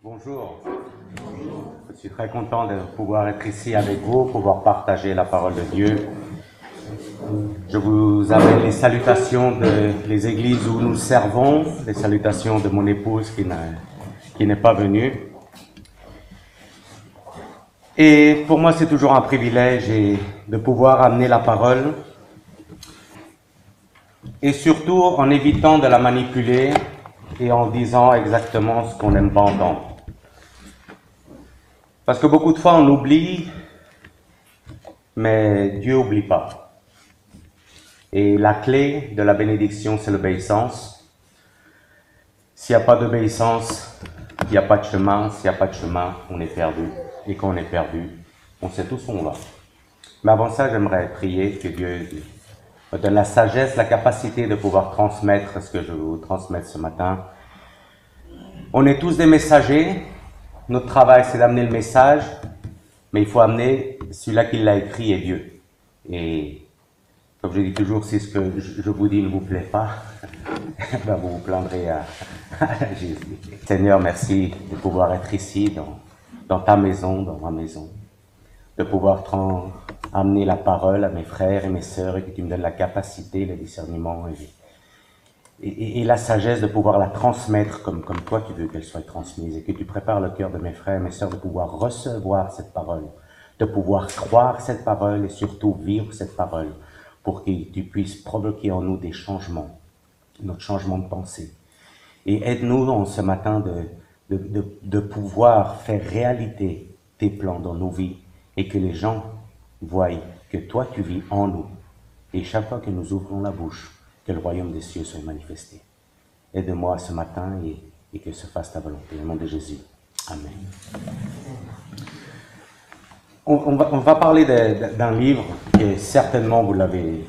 Bonjour. Je suis très content de pouvoir être ici avec vous, pouvoir partager la parole de Dieu. Je vous amène les salutations des églises où nous servons, les salutations de mon épouse qui n'est pas venue. Et pour moi, c'est toujours un privilège de pouvoir amener la parole, et surtout en évitant de la manipuler et en disant exactement ce qu'on n'aime pas entendre. Parce que beaucoup de fois, on oublie, mais Dieu n'oublie pas. Et la clé de la bénédiction, c'est l'obéissance. S'il n'y a pas d'obéissance, il n'y a pas de chemin. S'il n'y a pas de chemin, on est perdu. Et quand on est perdu, on sait tous où on va. Mais avant ça, j'aimerais prier que Dieu me donne la sagesse, la capacité de pouvoir transmettre ce que je veux vous transmettre ce matin. On est tous des messagers. Notre travail, c'est d'amener le message, mais il faut amener celui-là qui l'a écrit est Dieu. Et comme je dis toujours, si ce que je vous dis ne vous plaît pas, ben vous vous plaindrez à Jésus. Seigneur, merci de pouvoir être ici, dans ta maison, dans ma maison, de pouvoir amener la parole à mes frères et mes sœurs et que tu me donnes la capacité, le discernement et la sagesse de pouvoir la transmettre comme toi tu veux qu'elle soit transmise et que tu prépares le cœur de mes frères et mes sœurs de pouvoir recevoir cette parole, de pouvoir croire cette parole et surtout vivre cette parole pour que tu puisses provoquer en nous des changements, notre changement de pensée. Et aide-nous en ce matin de pouvoir faire réalité tes plans dans nos vies et que les gens voient que toi tu vis en nous. Et chaque fois que nous ouvrons la bouche, que le royaume des cieux soit manifesté. Aide-moi ce matin et que se fasse ta volonté. Au nom de Jésus. Amen. On va parler d'un livre que certainement vous l'avez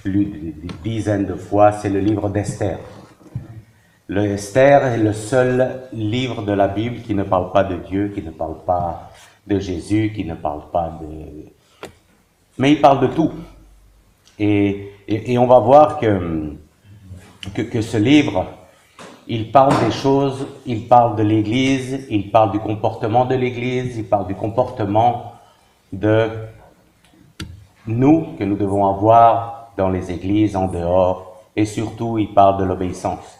lu des dizaines de fois, c'est le livre d'Esther. Le Esther est le seul livre de la Bible qui ne parle pas de Dieu, qui ne parle pas de Jésus, qui ne parle pas de... Mais il parle de tout. Et on va voir que ce livre, il parle des choses, il parle de l'Église, il parle du comportement de l'Église, il parle du comportement de nous que nous devons avoir dans les églises, en dehors, et surtout il parle de l'obéissance.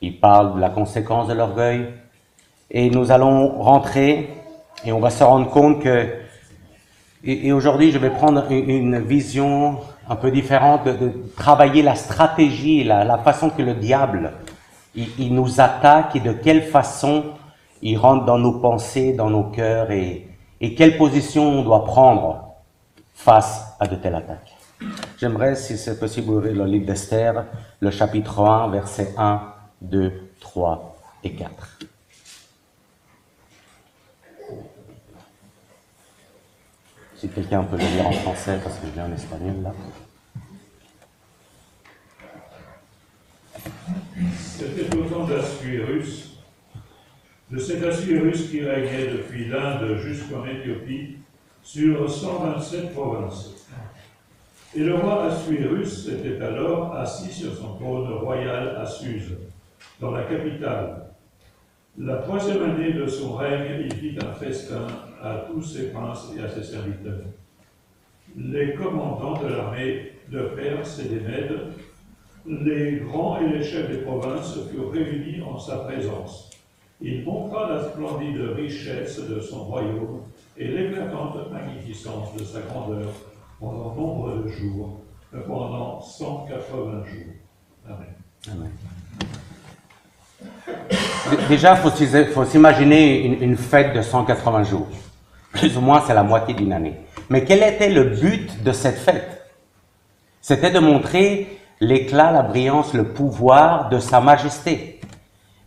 Il parle de la conséquence de l'orgueil, et nous allons rentrer et on va se rendre compte que et aujourd'hui, je vais prendre une vision un peu différente de travailler la stratégie, la façon que le diable, il nous attaque et de quelle façon il rentre dans nos pensées, dans nos cœurs et quelle position on doit prendre face à de telles attaques. J'aimerais, si c'est possible, ouvrir le livre d'Esther, le chapitre 1, versets 1, 2, 3 et 4. Si quelqu'un peut le lire en français, parce que je viens en espagnol, là. C'était au temps d'Assuérus, de cet Assuérus qui régnait depuis l'Inde jusqu'en Éthiopie, sur 127 provinces. Et le roi Assuérus était alors assis sur son trône royal à Suse, dans la capitale. La 3e année de son règne, il fit un festin à tous ses princes et à ses serviteurs. Les commandants de l'armée de Perse et des Mèdes, les grands et les chefs des provinces furent réunis en sa présence. Il montra la splendide richesse de son royaume et l'éclatante magnificence de sa grandeur pendant nombre de jours, pendant 180 jours. Amen. Amen. Déjà, il faut s'imaginer une fête de 180 jours. Plus ou moins, c'est la moitié d'une année. Mais quel était le but de cette fête? C'était de montrer l'éclat, la brillance, le pouvoir de sa majesté.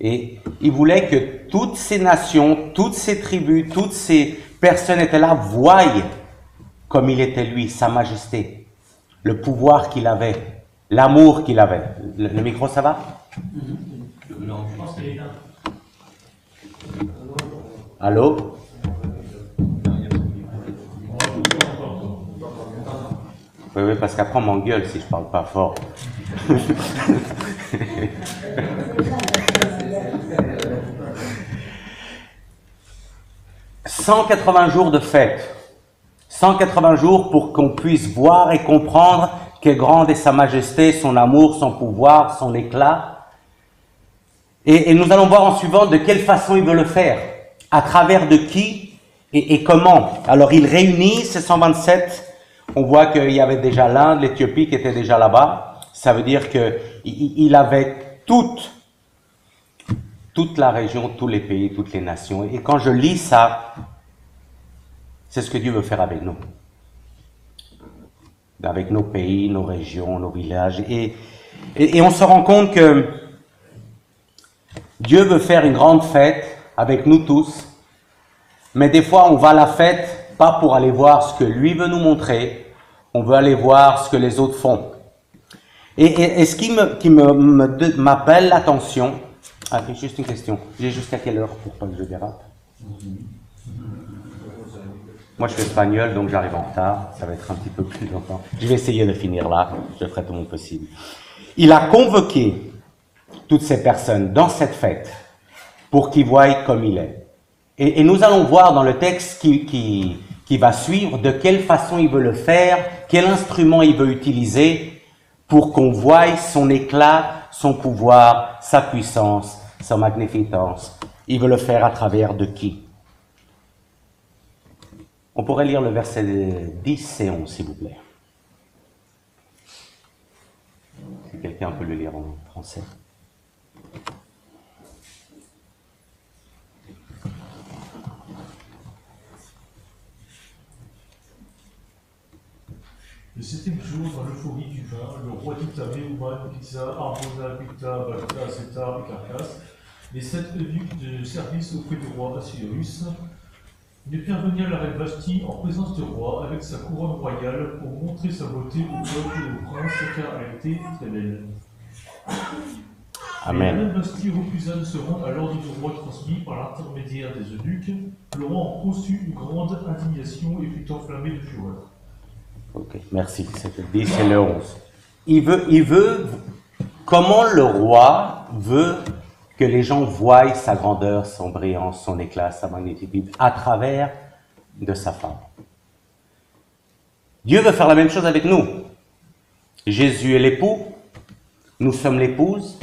Et il voulait que toutes ces nations, toutes ces tribus, toutes ces personnes étaient là, voient comme il était lui, sa majesté, le pouvoir qu'il avait, l'amour qu'il avait. Le micro, ça va? Non, je pense qu'elle est là. Allô? Oui, parce qu'après on m'engueule si je parle pas fort. 180 jours de fête. 180 jours pour qu'on puisse voir et comprendre qu'est grande est sa majesté, son amour, son pouvoir, son éclat. Et nous allons voir en suivant de quelle façon il veut le faire, à travers de qui et comment. Alors il réunit ces 127, on voit qu'il y avait déjà l'Inde, l'Éthiopie qui était déjà là-bas. Ça veut dire qu'il avait toute la région, tous les pays, toutes les nations. Et quand je lis ça, c'est ce que Dieu veut faire avec nous. Avec nos pays, nos régions, nos villages. Et on se rend compte que Dieu veut faire une grande fête avec nous tous. Mais des fois, on va à la fête pas pour aller voir ce que lui veut nous montrer. On veut aller voir ce que les autres font. Et ce qui m'appelle l'attention... Ah, juste une question. J'ai jusqu'à quelle heure pour pas que je dérape? Moi, je suis espagnol, donc j'arrive en retard. Ça va être un petit peu plus longtemps. Je vais essayer de finir là. Je ferai tout mon possible. Il a convoqué toutes ces personnes dans cette fête pour qu'ils voient comme il est. Et nous allons voir dans le texte qui va suivre de quelle façon il veut le faire, quel instrument il veut utiliser pour qu'on voie son éclat, son pouvoir, sa puissance, sa magnificence. Il veut le faire à travers de qui? On pourrait lire le verset 10 et 11, s'il vous plaît. Si quelqu'un peut le lire en français. Le septième jour, dans l'euphorie du vin, le roi dit à Méouman, Pizza, Arbona, Picta, Bacta, Zeta et Carcasse, les 7 eunuques de service auprès du roi Assuérus, il fit venir la reine Vashti en présence du roi avec sa couronne royale pour montrer sa beauté au peuple et au prince, car elle était très belle. Amen. Mais la reine Vashti refusa de se rendre à l'ordre du roi transmis par l'intermédiaire des eunuques. Le roi en conçut une grande indignation et fut enflammé de fureur. Ok, merci. C'est le 10 et le 11. Il veut, comment le roi veut que les gens voient sa grandeur, son brillance, son éclat, sa magnificence à travers de sa femme. Dieu veut faire la même chose avec nous. Jésus est l'époux, nous sommes l'épouse,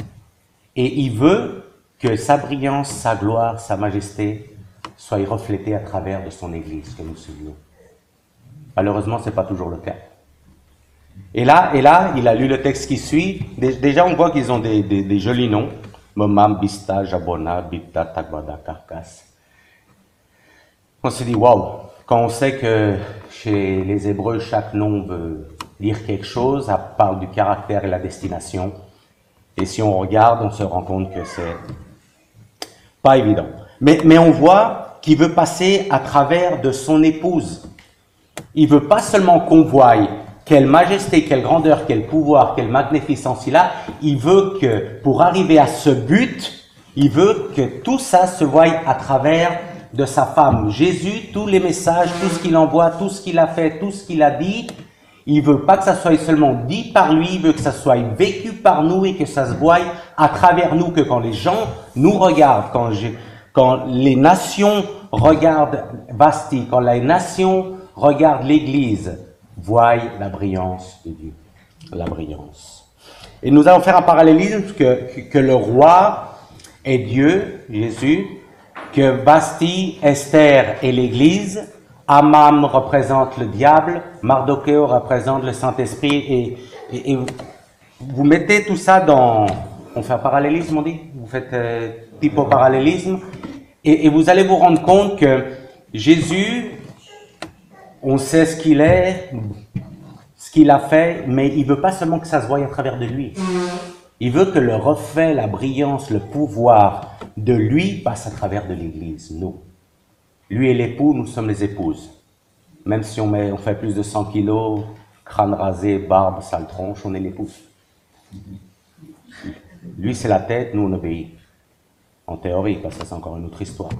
et il veut que sa brillance, sa gloire, sa majesté soient reflétées à travers de son Église que nous suivons. Malheureusement, ce n'est pas toujours le cas. Et là, il a lu le texte qui suit. Déjà, on voit qu'ils ont des jolis noms. Momam, Bista, Jabona, Bita, Tagbada, Carcasse. On se dit, waouh, quand on sait que chez les Hébreux, chaque nom veut dire quelque chose, ça parle du caractère et la destination. Et si on regarde, on se rend compte que c'est pas évident. Mais on voit qu'il veut passer à travers de son épouse. Il veut pas seulement qu'on voie quelle majesté, quelle grandeur, quel pouvoir, quelle magnificence il a. Il veut que, pour arriver à ce but, il veut que tout ça se voie à travers de sa femme. Jésus, tous les messages, tout ce qu'il envoie, tout ce qu'il a fait, tout ce qu'il a dit, il veut pas que ça soit seulement dit par lui, il veut que ça soit vécu par nous et que ça se voie à travers nous, que quand les gens nous regardent, quand les nations regardent Vashti, quand les nations regardent l'Église, voient la brillance de Dieu, la brillance. Et nous allons faire un parallélisme que le roi est Dieu, Jésus, que Vashti, Esther est l'Église, Amam représente le diable, Mardochée représente le Saint-Esprit, et vous mettez tout ça dans... On fait un parallélisme, on dit? Vous faites typo-parallélisme, et vous allez vous rendre compte que Jésus, on sait ce qu'il est, ce qu'il a fait, mais il veut pas seulement que ça se voie à travers de lui. Il veut que le reflet, la brillance, le pouvoir de lui passe à travers de l'Église, nous. Lui est l'époux, nous sommes les épouses. Même si on fait plus de 100 kilos, crâne rasé, barbe, sale tronche, on est l'épouse. Lui, c'est la tête, nous, on obéit. En théorie, parce que c'est encore une autre histoire.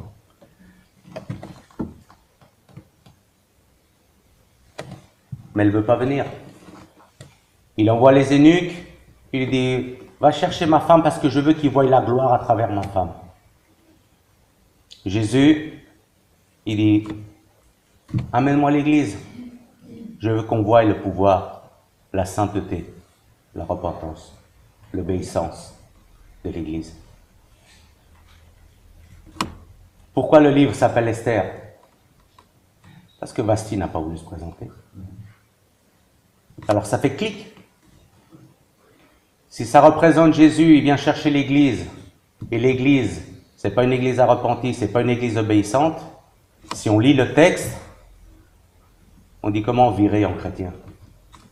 Mais elle ne veut pas venir. Il envoie les eunuques, il dit, va chercher ma femme parce que je veux qu'il voie la gloire à travers ma femme. Jésus Il dit, amène-moi l'église. Je veux qu'on voie le pouvoir, la sainteté, la repentance, l'obéissance de l'église. Pourquoi le livre s'appelle Esther? Parce que Vasti n'a pas voulu se présenter. Alors ça fait clic. Si ça représente Jésus, il vient chercher l'église. Et l'église, c'est pas une église arrepentie, c'est pas une église obéissante. Si on lit le texte, on dit comment virer en chrétien?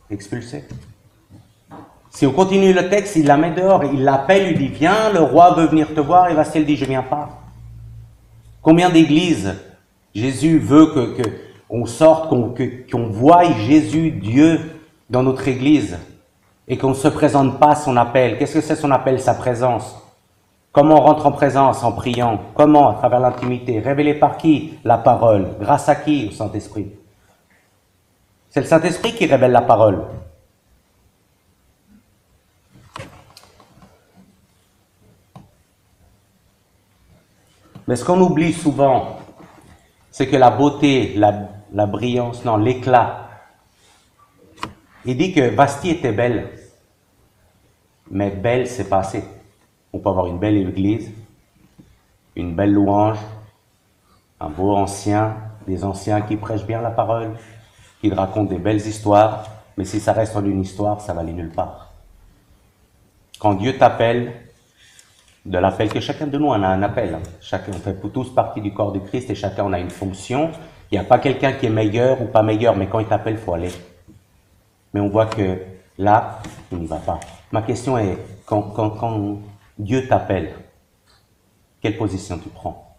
Expulser. Si on continue le texte, il la met dehors, il l'appelle, il dit viens, le roi veut venir te voir, et Vasti dit je viens pas. Combien d'églises Jésus veut qu'on sorte, qu'on voie Jésus, Dieu, dans notre église, et qu'on ne se présente pas à son appel. Qu'est-ce que c'est son appel? Sa présence. Comment on rentre en présence? En priant. Comment? À travers l'intimité. Révélé par qui? La parole. Grâce à qui? Au Saint-Esprit. C'est le Saint-Esprit qui révèle la parole. Mais ce qu'on oublie souvent, c'est que la beauté, la brillance, non, l'éclat. Il dit que Vasti était belle, mais belle, c'est pas assez. On peut avoir une belle église, une belle louange, un beau ancien, des anciens qui prêchent bien la parole, qui racontent des belles histoires, mais si ça reste en une histoire, ça va aller nulle part. Quand Dieu t'appelle, de l'appel que chacun de nous en a un appel. Chacun, on fait tous partie du corps du Christ et chacun en a une fonction. Il n'y a pas quelqu'un qui est meilleur ou pas meilleur, mais quand il t'appelle, il faut aller. Mais on voit que là, il n'y va pas. Ma question est, quand Dieu t'appelle, quelle position tu prends?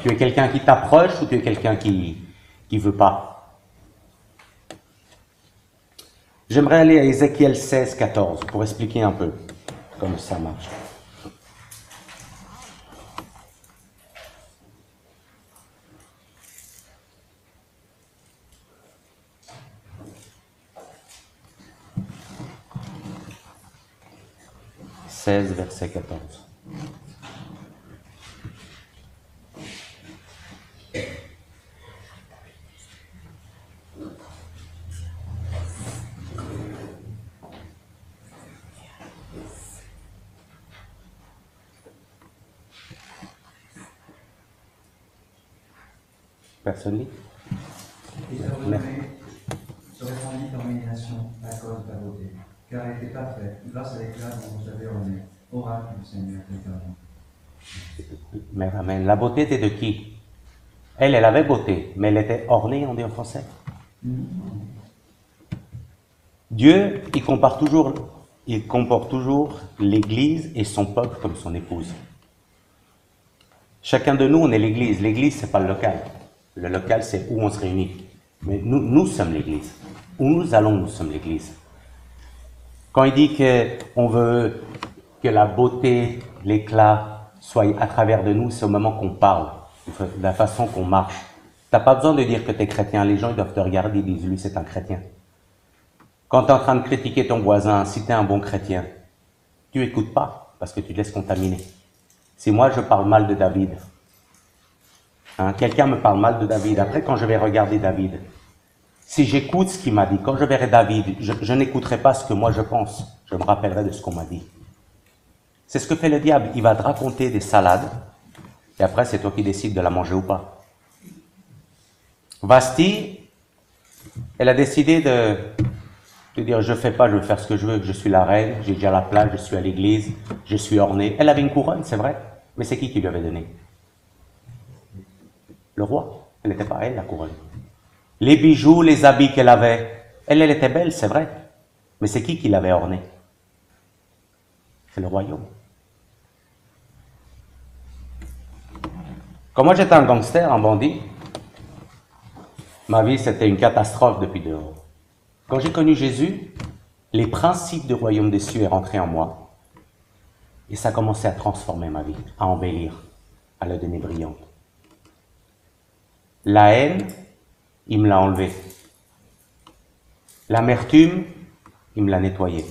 Tu es quelqu'un qui t'approche ou tu es quelqu'un qui ne veut pas? J'aimerais aller à Ézéchiel 16, 14 pour expliquer un peu comment ça marche. Verset 14. Personne lit? Et ta renommée se répandit parmi les nations à cause de ta beauté, car elle était parfaite, grâce à l'éclat dont vous avez orné, oracle du Seigneur éternel. Mais amen. La beauté était de qui? Elle avait beauté, mais elle était ornée, on dit en français. Dieu, il comporte toujours l'Église et son peuple comme son épouse. Chacun de nous, on est l'Église. L'Église, c'est pas le local. Le local, c'est où on se réunit. Mais nous sommes l'Église. Où nous allons, nous sommes l'Église. Quand il dit qu'on veut que la beauté, l'éclat soit à travers de nous, c'est au moment qu'on parle, de la façon qu'on marche. Tu n'as pas besoin de dire que tu es chrétien. Les gens ils doivent te regarder et disent, lui, c'est un chrétien. Quand tu es en train de critiquer ton voisin, si tu es un bon chrétien, tu n'écoutes pas parce que tu te laisses contaminer. Si moi, je parle mal de David, quelqu'un me parle mal de David, après quand je vais regarder David, si j'écoute ce qu'il m'a dit, quand je verrai David, je n'écouterai pas ce que moi je pense, je me rappellerai de ce qu'on m'a dit. C'est ce que fait le diable, il va te raconter des salades, et après c'est toi qui décides de la manger ou pas. Vasti, elle a décidé de dire je fais pas, je veux faire ce que je veux, je suis la reine, j'ai déjà la place, je suis à l'église, je suis ornée. Elle avait une couronne, c'est vrai, mais c'est qui lui avait donné? Le roi, elle n'était pas elle la couronne. Les bijoux, les habits qu'elle avait, elle était belle, c'est vrai, mais c'est qui l'avait ornée? C'est le royaume. Quand moi j'étais un gangster, un bandit, ma vie c'était une catastrophe depuis dehors. Quand j'ai connu Jésus, les principes du royaume des cieux est rentré en moi. Et ça a commencé à transformer ma vie, à embellir, à la donner brillante. La haine, il me l'a enlevée. L'amertume, il me l'a nettoyée.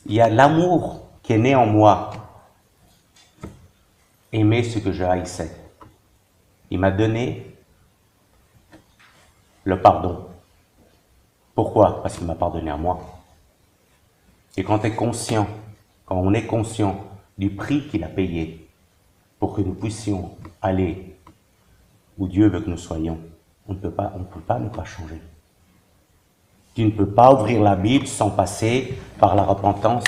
Il y a l'amour qui est né en moi. aimé ce que je haïssais. Il m'a donné le pardon. Pourquoi? Parce qu'il m'a pardonné à moi. Et quand on est conscient du prix qu'il a payé pour que nous puissions aller où Dieu veut que nous soyons, on ne peut pas ne pas changer. Tu ne peux pas ouvrir la Bible sans passer par la repentance,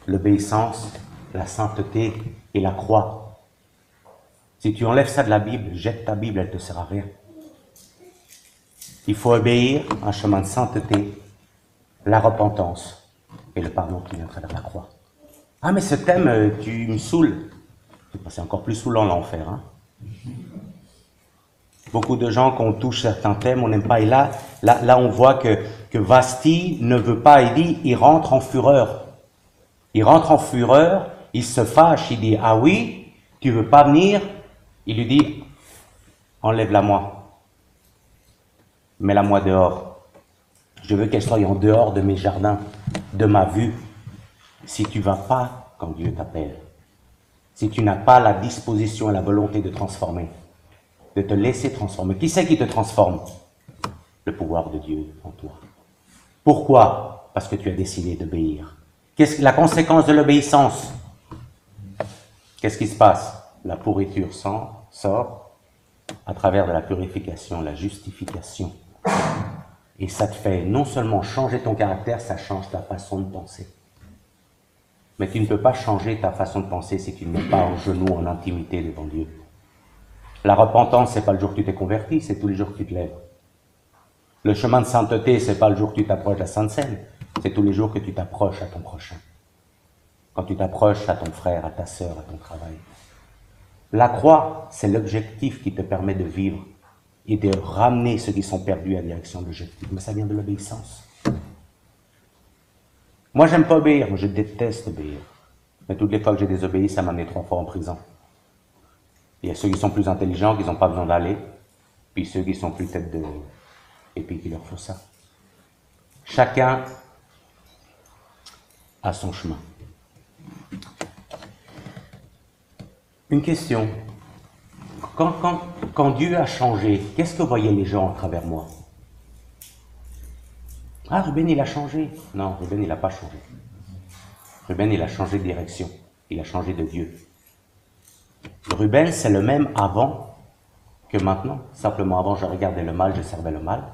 l'obéissance, la sainteté et la croix. Si tu enlèves ça de la Bible, jette ta Bible, elle ne te sert à rien. Il faut obéir un chemin de sainteté, la repentance et le pardon qui vient à travers la croix. Ah mais ce thème, tu me saoules. C'est encore plus saoulant l'enfer. Hein? Beaucoup de gens, quand on touche certains thèmes, on n'aime pas. Et là, on voit que Vasti ne veut pas. Il dit, il rentre en fureur. Il rentre en fureur, il se fâche, il dit, ah oui, tu veux pas venir? Il lui dit, enlève-la moi. Mets-la-moi dehors. Je veux qu'elle soit en dehors de mes jardins, de ma vue. Si tu ne vas pas quand Dieu t'appelle, si tu n'as pas la disposition et la volonté de transformer, de te laisser transformer, qui c'est qui te transforme? Le pouvoir de Dieu en toi. Pourquoi? Parce que tu as décidé d'obéir. Qu'est-ce que la conséquence de l'obéissance? Qu'est-ce qui se passe? La pourriture sort à travers de la purification, la justification. Et ça te fait non seulement changer ton caractère, ça change ta façon de penser. Mais tu ne peux pas changer ta façon de penser si tu ne mets pas en genoux, en intimité devant Dieu. La repentance, ce n'est pas le jour que tu t'es converti, c'est tous les jours que tu te lèves. Le chemin de sainteté, ce n'est pas le jour que tu t'approches de la Sainte Seine, c'est tous les jours que tu t'approches à ton prochain. Quand tu t'approches à ton frère, à ta sœur, à ton travail. La croix, c'est l'objectif qui te permet de vivre et de ramener ceux qui sont perdus à la direction de l'objectif. Mais ça vient de l'obéissance. Moi, j'aime pas obéir, moi je déteste obéir. Mais toutes les fois que j'ai désobéi, ça m'a amené 3 fois en prison. Il y a ceux qui sont plus intelligents, qui n'ont pas besoin d'aller, puis ceux qui sont plus tête de... et puis qui leur faut ça. Chacun a son chemin. Une question. Quand Dieu a changé, qu'est-ce que voyaient les gens à travers moi? Ah, Ruben, il a changé. Non, Ruben, il n'a pas changé. Ruben, il a changé de direction. Il a changé de Dieu. Ruben, c'est le même avant que maintenant. Simplement, avant, je regardais le mal, je servais le mal.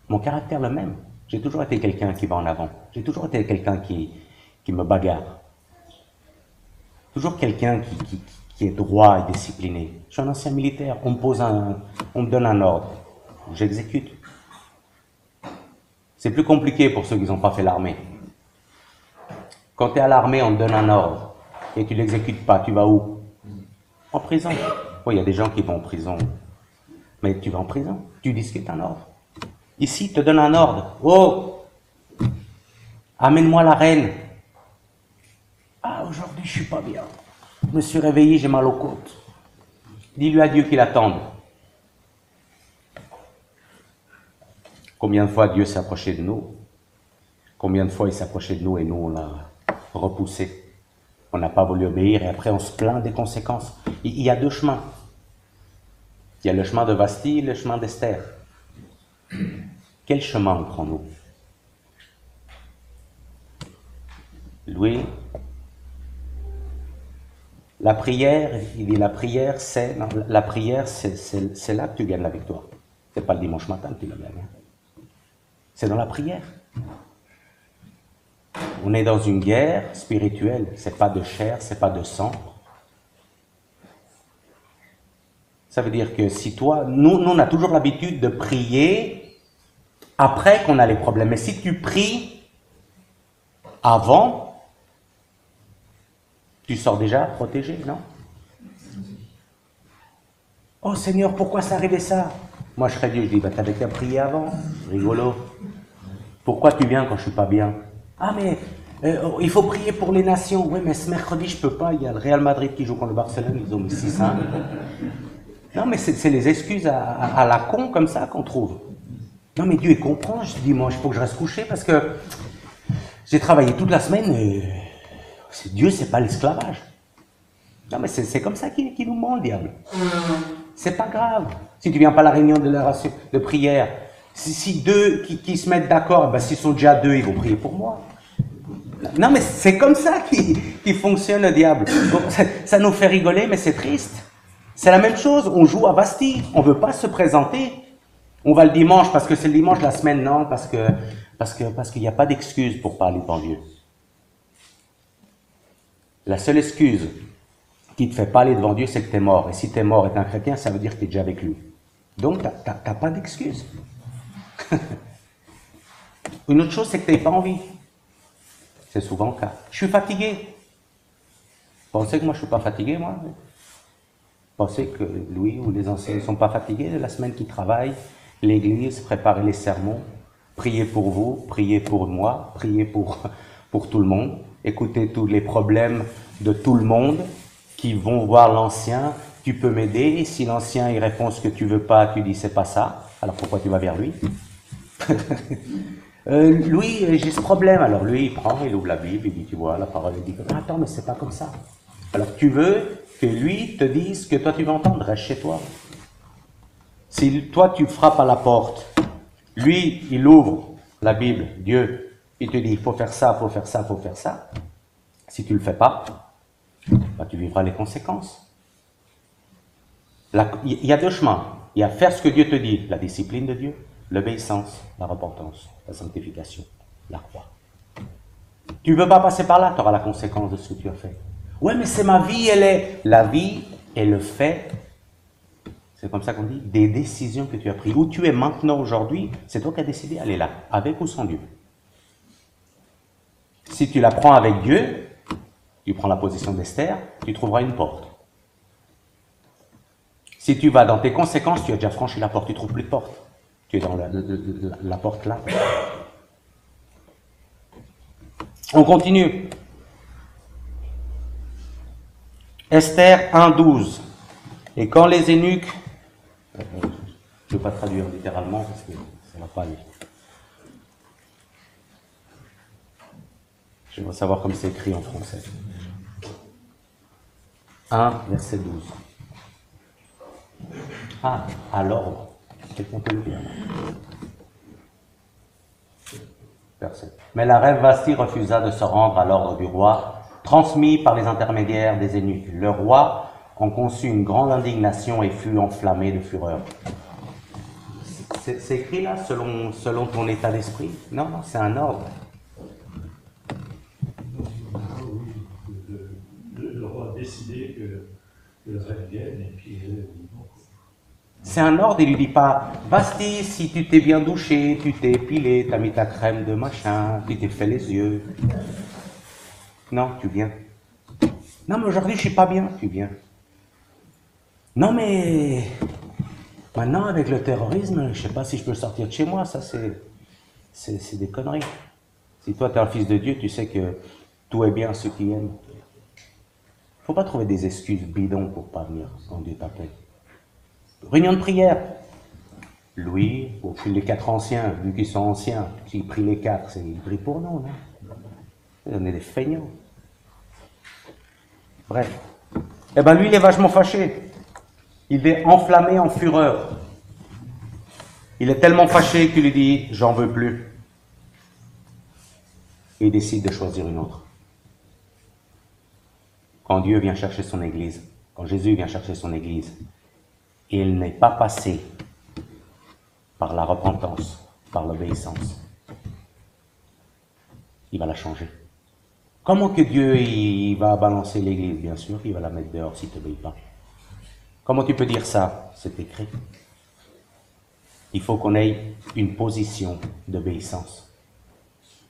Mon caractère, le même. J'ai toujours été quelqu'un qui va en avant. J'ai toujours été quelqu'un qui me bagarre. Toujours quelqu'un qui est droit et discipliné. Je suis un ancien militaire. On me donne un ordre. J'exécute. C'est plus compliqué pour ceux qui n'ont pas fait l'armée. Quand tu es à l'armée, on te donne un ordre et tu ne l'exécutes pas. Tu vas où? En prison. Oui, il y a des gens qui vont en prison. Mais tu vas en prison. Tu discutes un ordre. Ici, te donne un ordre. Oh! Amène-moi la reine. Ah, aujourd'hui, je suis pas bien. Je me suis réveillé, j'ai mal aux côtes. Dis-lui à Dieu qu'il attende. Combien de fois Dieu s'est approché de nous? Combien de fois il s'est approché de nous et nous, on l'a repoussé? On n'a pas voulu obéir et après, on se plaint des conséquences. Il y a 2 chemins. Il y a le chemin de Vasti et le chemin d'Esther. Quel chemin prend-nous? Louis, la prière, il dit la prière, c'est là que tu gagnes la victoire. C'est pas le dimanche matin que tu la gagnes. C'est dans la prière. On est dans une guerre spirituelle. C'est pas de chair, c'est pas de sang. Ça veut dire que si toi, nous on a toujours l'habitude de prier après qu'on a les problèmes. Mais si tu pries avant, tu sors déjà protégé, non? Oh Seigneur, pourquoi ça arrivait ça? Moi je serais Dieu, je dis, bah t'avais qu'à prier avant, rigolo. Pourquoi tu viens quand je suis pas bien? Ah mais il faut prier pour les nations. Oui mais ce mercredi je peux pas, il y a le Real Madrid qui joue contre le Barcelone, ils ont mis 6-1. Non mais c'est les excuses à la con comme ça qu'on trouve. Non mais Dieu il comprend, je dis moi il faut que je reste couché parce que j'ai travaillé toute la semaine et Dieu c'est pas l'esclavage. Non, mais c'est comme ça qu'il nous ment, le diable. C'est pas grave. Si tu viens pas à la réunion de prière, si deux qui se mettent d'accord, ben, s'ils sont déjà deux, ils vont prier pour moi. Non, mais c'est comme ça qu'il fonctionne, le diable. Bon, ça nous fait rigoler, mais c'est triste. C'est la même chose, on joue à Bastille, on veut pas se présenter. On va le dimanche parce que c'est le dimanche de la semaine, non, parce qu'il n'y a pas d'excuse pour parler devant Dieu. La seule excuse qui te fait parler devant Dieu, c'est que tu es mort. Et si tu es mort et tu es un chrétien, ça veut dire que tu es déjà avec lui. Donc, tu n'as pas d'excuse. Une autre chose, c'est que tu n'as pas envie. C'est souvent le cas. Je suis fatigué. Vous pensez que moi, je ne suis pas fatigué, moi? Vous pensez que Louis ou les anciens ne sont pas fatigués de la semaine qu'ils travaillent, l'église, préparer les sermons, prier pour vous, prier pour moi, prier pour tout le monde, écouter tous les problèmes de tout le monde, qui vont voir l'ancien, tu peux m'aider, et si l'ancien il répond ce que tu veux pas, tu dis c'est pas ça, alors pourquoi tu vas vers lui? Louis, j'ai ce problème, alors lui il prend, il ouvre la Bible, il dit tu vois, la parole, il dit attends mais c'est pas comme ça. Alors tu veux que lui te dise ce que toi tu veux entendre, reste chez toi. Si toi tu frappes à la porte, lui il ouvre la Bible, Dieu, il te dit il faut faire ça, il faut faire ça, il faut faire ça. Si tu le fais pas, bah, tu vivras les conséquences. Il y a deux chemins. Il y a faire ce que Dieu te dit, la discipline de Dieu, l'obéissance, la repentance, la sanctification, la croix. Tu ne veux pas passer par là, tu auras la conséquence de ce que tu as fait. Ouais, mais c'est ma vie, elle est... La vie est le fait, c'est comme ça qu'on dit, des décisions que tu as prises. Où tu es maintenant, aujourd'hui, c'est toi qui as décidé d'aller là, avec ou sans Dieu. Si tu la prends avec Dieu, tu prends la position d'Esther, tu trouveras une porte. Si tu vas dans tes conséquences, tu as déjà franchi la porte, tu ne trouves plus de porte. Tu es dans la porte là. On continue. Esther 1,12. Et quand les eunuques... je ne vais pas traduire littéralement parce que ça ne va pas aller. Je veux savoir comme c'est écrit en français. 1, verset 12. Ah, à l'ordre. Quelqu'un peut le lire. Verset. Mais la reine Vasti refusa de se rendre à l'ordre du roi, transmis par les intermédiaires des eunuques. Le roi en conçut une grande indignation et fut enflammé de fureur. C'est écrit là, selon ton état d'esprit? Non, non, c'est un ordre. Le roi a décidé que le reine vienne et puis... C'est un ordre, il lui dit pas « Basti, si tu t'es bien douché, tu t'es épilé, tu as mis ta crème de machin, tu t'es fait les yeux. » Non, tu viens. Non, mais aujourd'hui, je suis pas bien, tu viens. Non, mais maintenant, avec le terrorisme, je sais pas si je peux sortir de chez moi, ça c'est des conneries. Si toi, tu es un fils de Dieu, tu sais que tout est bien à ceux qui aiment. Faut pas trouver des excuses bidons pour pas venir quand Dieu t'appelle. Réunion de prière. Louis, au fil des 4 anciens, vu qu'ils sont anciens, qui prient les 4, ils prient pour nous, non? On est des feignants. Bref. Eh bien, lui, il est vachement fâché. Il est enflammé en fureur. Il est tellement fâché qu'il lui dit « J'en veux plus ». Et il décide de choisir une autre. Quand Dieu vient chercher son Église, quand Jésus vient chercher son Église, il n'est pas passé par la repentance, par l'obéissance. Il va la changer. Comment que Dieu il va balancer l'Église? Bien sûr, il va la mettre dehors si tu n'obéis pas. Comment tu peux dire ça? C'est écrit. Il faut qu'on ait une position d'obéissance.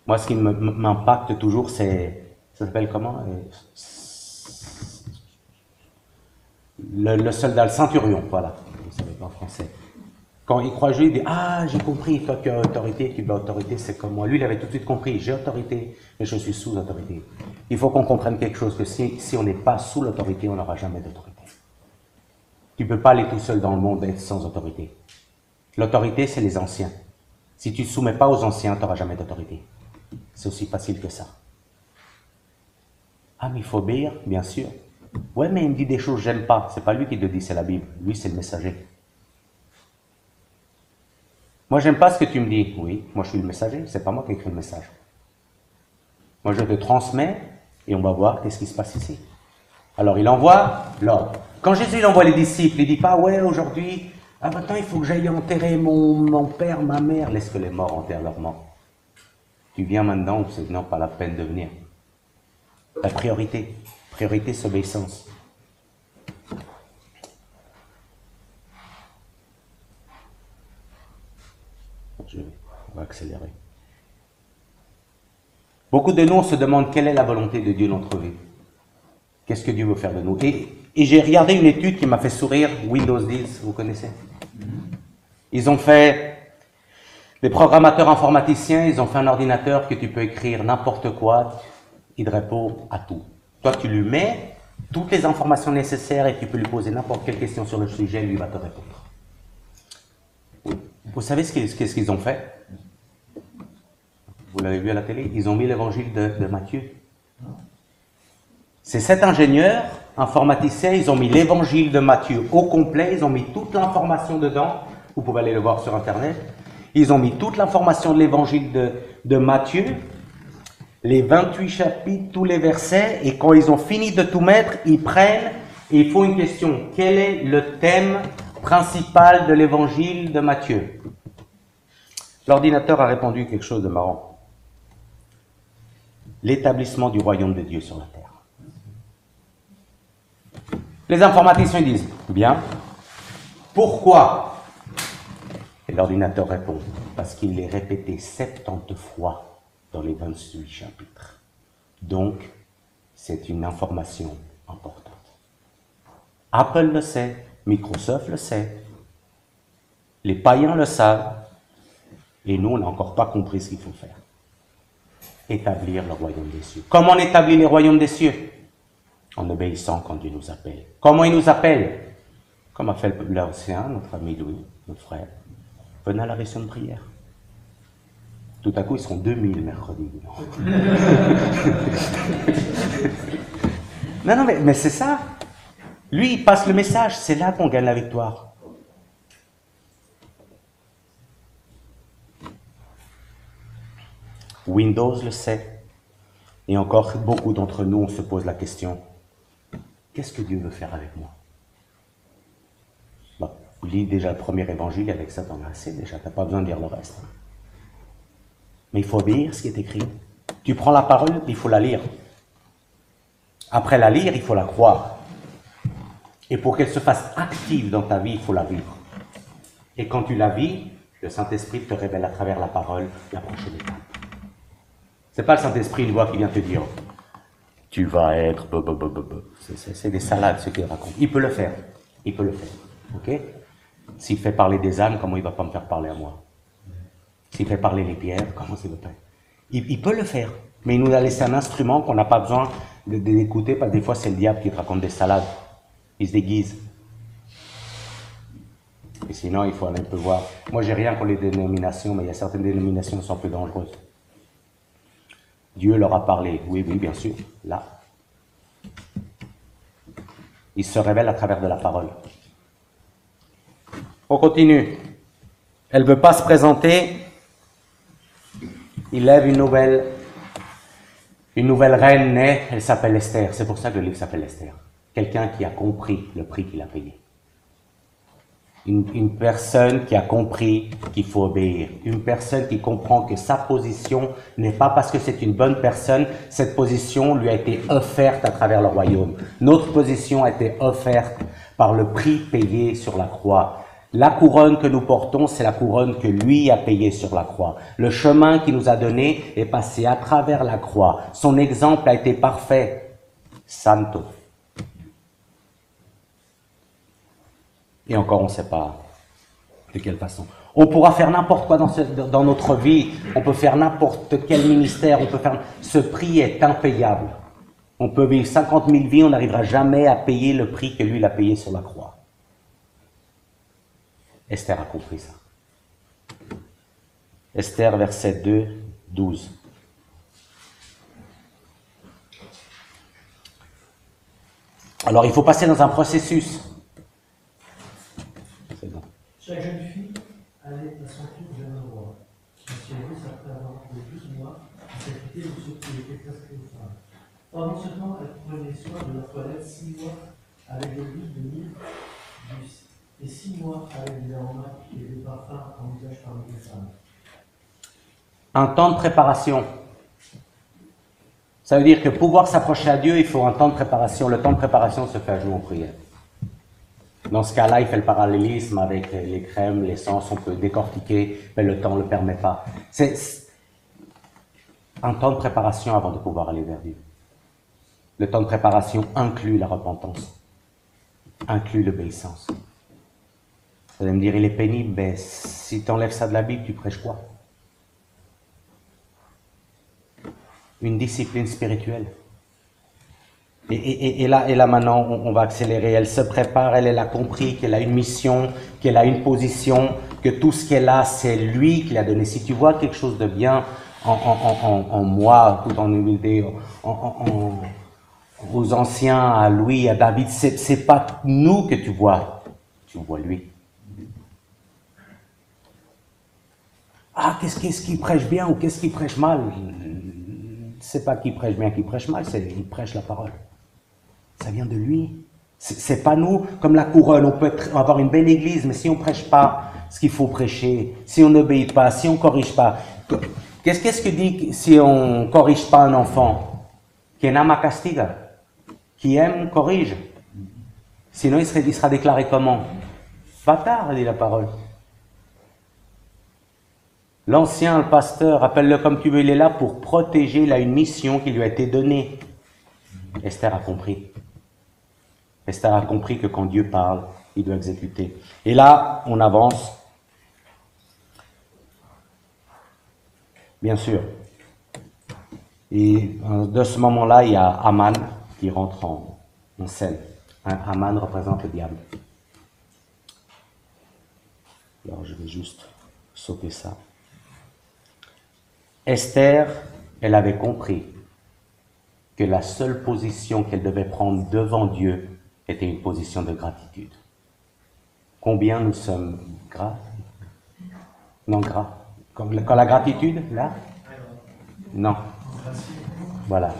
Moi, ce qui m'impacte toujours, c'est... Ça s'appelle comment? Le soldat, le centurion, voilà. Vous savez pas en français. Quand il croit Jésus, il dit « Ah, j'ai compris, toi tu as autorité, tu as autorité, c'est comme moi. » Lui, il avait tout de suite compris, j'ai autorité, mais je suis sous autorité. Il faut qu'on comprenne quelque chose, que si on n'est pas sous l'autorité, on n'aura jamais d'autorité. Tu ne peux pas aller tout seul dans le monde et être sans autorité. L'autorité, c'est les anciens. Si tu ne te soumets pas aux anciens, tu n'auras jamais d'autorité. C'est aussi facile que ça. Ah, mais il faut obéir, bien sûr. Ouais, mais il me dit des choses que j'aime pas. C'est pas lui qui te dit, c'est la Bible. Lui, c'est le messager. Moi, j'aime pas ce que tu me dis. Oui, moi, je suis le messager. C'est pas moi qui écris le message. Moi, je te transmets et on va voir qu'est-ce qui se passe ici. Alors, il envoie l'ordre. Quand Jésus il envoie les disciples, il dit pas, ouais, aujourd'hui, maintenant, il faut que j'aille enterrer mon père, ma mère. Laisse que les morts enterrent leurs morts. Tu viens maintenant ou c'est non pas la peine de venir. La priorité, c'est obéissance. On va accélérer. Beaucoup de nous, on se demande quelle est la volonté de Dieu dans notre vie. Qu'est-ce que Dieu veut faire de nous? Et j'ai regardé une étude qui m'a fait sourire, Windows 10, vous connaissez? Ils ont fait, des programmateurs informaticiens, ils ont fait un ordinateur que tu peux écrire n'importe quoi, il répond à tout. Toi, tu lui mets toutes les informations nécessaires et tu peux lui poser n'importe quelle question sur le sujet, lui va te répondre. Vous savez qu'est-ce qu'ils ont fait? Vous l'avez vu à la télé? Ils ont mis l'évangile de Matthieu. C'est cet ingénieur informaticien, ils ont mis l'évangile de Matthieu au complet, ils ont mis toute l'information dedans. Vous pouvez aller le voir sur Internet. Ils ont mis toute l'information de l'évangile de Matthieu, les 28 chapitres, tous les versets, et quand ils ont fini de tout mettre, ils prennent et ils font une question. Quel est le thème principal de l'évangile de Matthieu? L'ordinateur a répondu quelque chose de marrant. L'établissement du royaume de Dieu sur la terre. Les informaticiens disent, bien, pourquoi? Et l'ordinateur répond, parce qu'il l'est répété 70 fois dans les 28 chapitres. Donc, c'est une information importante. Apple le sait, Microsoft le sait, les païens le savent, et nous, on n'a encore pas compris ce qu'il faut faire. Établir le royaume des cieux. Comment on établit le royaume des cieux? En obéissant quand Dieu nous appelle. Comment il nous appelle? Comme a fait l'ancien, notre ami Louis, notre frère. Venez à la réunion de prière. Tout à coup, ils seront 2000 mercredi. Non, mais c'est ça. Lui, il passe le message. C'est là qu'on gagne la victoire. Windows le sait. Et encore, beaucoup d'entre nous, on se pose la question, qu'est-ce que Dieu veut faire avec moi? Bon, lis déjà le premier évangile, avec ça, t'en as assez déjà, t'as pas besoin de lire le reste. Mais il faut obéir ce qui est écrit. Tu prends la parole, il faut la lire. Après la lire, il faut la croire. Et pour qu'elle se fasse active dans ta vie, il faut la vivre. Et quand tu la vis, le Saint-Esprit te révèle à travers la parole la prochaine étape. C'est pas le Saint-Esprit, une voix qui vient te dire « Tu vas être... » C'est des salades, ce qu'il raconte. Il peut le faire. Il peut le faire. Ok? S'il fait parler des âmes, comment il va pas me faire parler à moi? S'il fait parler les pierres, comment ça va faire? Il peut le faire. Mais il nous a laissé un instrument qu'on n'a pas besoin d'écouter, parce que des fois, c'est le diable qui te raconte des salades. Il se déguise. Et sinon, il faut aller un peu voir. Moi, j'ai rien pour les dénominations, mais il y a certaines dénominations qui sont plus dangereuses. Dieu leur a parlé. Oui, bien sûr. Là. Il se révèle à travers de la parole. On continue. Elle ne veut pas se présenter. Il lève une nouvelle reine naît. Elle s'appelle Esther. C'est pour ça que le livre s'appelle Esther. Quelqu'un qui a compris le prix qu'il a payé. Une personne qui a compris qu'il faut obéir. Une personne qui comprend que sa position n'est pas parce que c'est une bonne personne, cette position lui a été offerte à travers le royaume. Notre position a été offerte par le prix payé sur la croix. La couronne que nous portons, c'est la couronne que lui a payée sur la croix. Le chemin qu'il nous a donné est passé à travers la croix. Son exemple a été parfait. Santo. Et encore, on ne sait pas de quelle façon. On pourra faire n'importe quoi dans notre vie. On peut faire n'importe quel ministère. Ce prix est impayable. On peut vivre 50 000 vies, on n'arrivera jamais à payer le prix que lui, il a payé sur la croix. Esther a compris ça. Esther, verset 2, 12. Alors il faut passer dans un processus. C'est bon. Chaque jeune fille allait à son tour vers un roi. Cyrus, après avoir fait 12 mois, s'acquittait de ce qui était prescrit aux femmes. Pendant ce temps, elle prenait soin de leur toilette 6 mois avec de l'huile de myrrhe et 6 mois avec des aromates et des parfums en usage parmi les femmes. Un temps de préparation. Ça veut dire que pour pouvoir s'approcher à Dieu, il faut un temps de préparation. Le temps de préparation se fait à genoux en prière. Dans ce cas-là, il fait le parallélisme avec les crèmes, l'essence, on peut décortiquer, mais le temps ne le permet pas. C'est un temps de préparation avant de pouvoir aller vers Dieu. Le temps de préparation inclut la repentance, inclut l'obéissance. Vous allez me dire, il est pénible, mais si tu enlèves ça de la Bible, tu prêches quoi? Une discipline spirituelle. Et là maintenant, on va accélérer. Elle se prépare, elle a compris qu'elle a une mission, qu'elle a une position, que tout ce qu'elle a, c'est lui qui l'a donné. Si tu vois quelque chose de bien en moi, tout en humilité, aux anciens, à Louis, à David, c'est pas nous que tu vois lui. Ah, qu'est-ce qui prêche bien ou qu'est-ce qui prêche mal? C'est pas qui prêche bien, qui prêche mal, c'est il prêche la parole. Ça vient de lui. C'est pas nous, comme la couronne, on peut avoir une belle église, mais si on prêche pas ce qu'il faut prêcher, si on n'obéit pas, si on corrige pas, qu'est-ce que dit si on corrige pas un enfant? Quien ama castiga. Qui aime, corrige. Sinon, il sera déclaré comment? Bâtard, dit la parole. L'ancien, le pasteur, appelle-le comme tu veux, il est là pour protéger, il a une mission qui lui a été donnée. Esther a compris. Esther a compris que quand Dieu parle, il doit exécuter. Et là, on avance. Bien sûr. Et de ce moment-là, il y a Aman qui rentre en scène. Aman représente le diable. Alors, je vais juste sauter ça. Esther, elle avait compris que la seule position qu'elle devait prendre devant Dieu était une position de gratitude. Combien nous sommes gras? Non, gras. Quand la gratitude, là? Non. Voilà.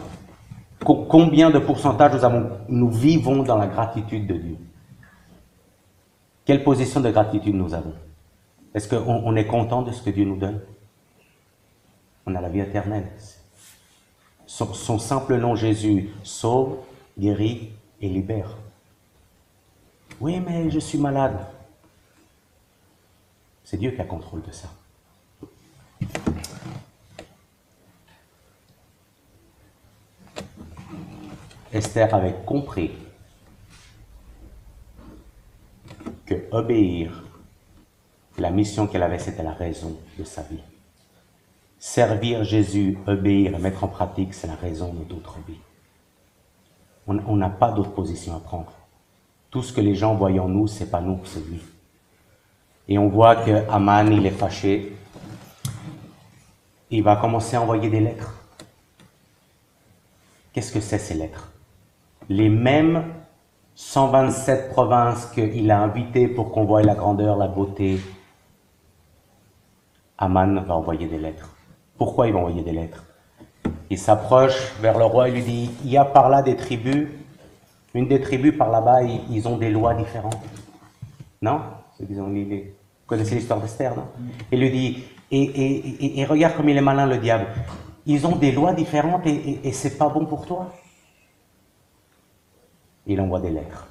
Combien de pourcentage nous vivons dans la gratitude de Dieu? Quelle position de gratitude nous avons? Est-ce qu'on est content de ce que Dieu nous donne? On a la vie éternelle. Son simple nom Jésus sauve, guérit et libère. Oui, mais je suis malade. C'est Dieu qui a contrôle de ça. Esther avait compris que obéir, la mission qu'elle avait, c'était la raison de sa vie. Servir Jésus, obéir et mettre en pratique, c'est la raison de notre vie. On n'a pas d'autre position à prendre. Tout ce que les gens voient en nous, c'est pas nous, c'est lui. Et on voit que Aman, il est fâché. Il va commencer à envoyer des lettres. Qu'est-ce que c'est ces lettres? Les mêmes 127 provinces qu'il a invitées pour qu'on voie la grandeur, la beauté. Aman va envoyer des lettres. Pourquoi il va envoyer des lettres? Il s'approche vers le roi et lui dit, il y a par là des tribus, une des tribus par là-bas, ils ont des lois différentes. Non? Vous connaissez l'histoire d'Esther, non? Il lui dit, et regarde comme il est malin le diable, ils ont des lois différentes et c'est pas bon pour toi. Il envoie des lettres.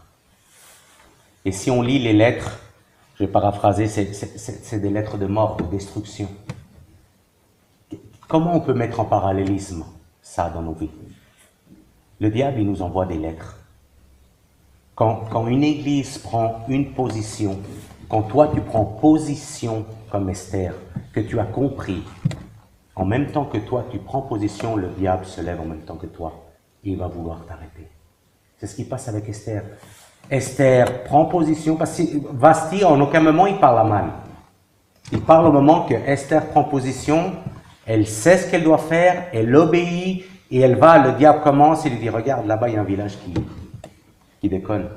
Et si on lit les lettres, je vais paraphraser, c'est des lettres de mort, de destruction. Comment on peut mettre en parallélisme ça dans nos vies? Le diable, il nous envoie des lettres. Quand une église prend une position, quand toi tu prends position comme Esther, que tu as compris, en même temps que toi tu prends position, le diable se lève en même temps que toi. Il va vouloir t'arrêter. C'est ce qui passe avec Esther. Esther prend position, parce que Vasti, en aucun moment, il parle à Aman. Il parle au moment que Esther prend position, elle sait ce qu'elle doit faire, elle obéit, et elle va, le diable commence, et lui dit, regarde, là-bas, il y a un village qui déconnent.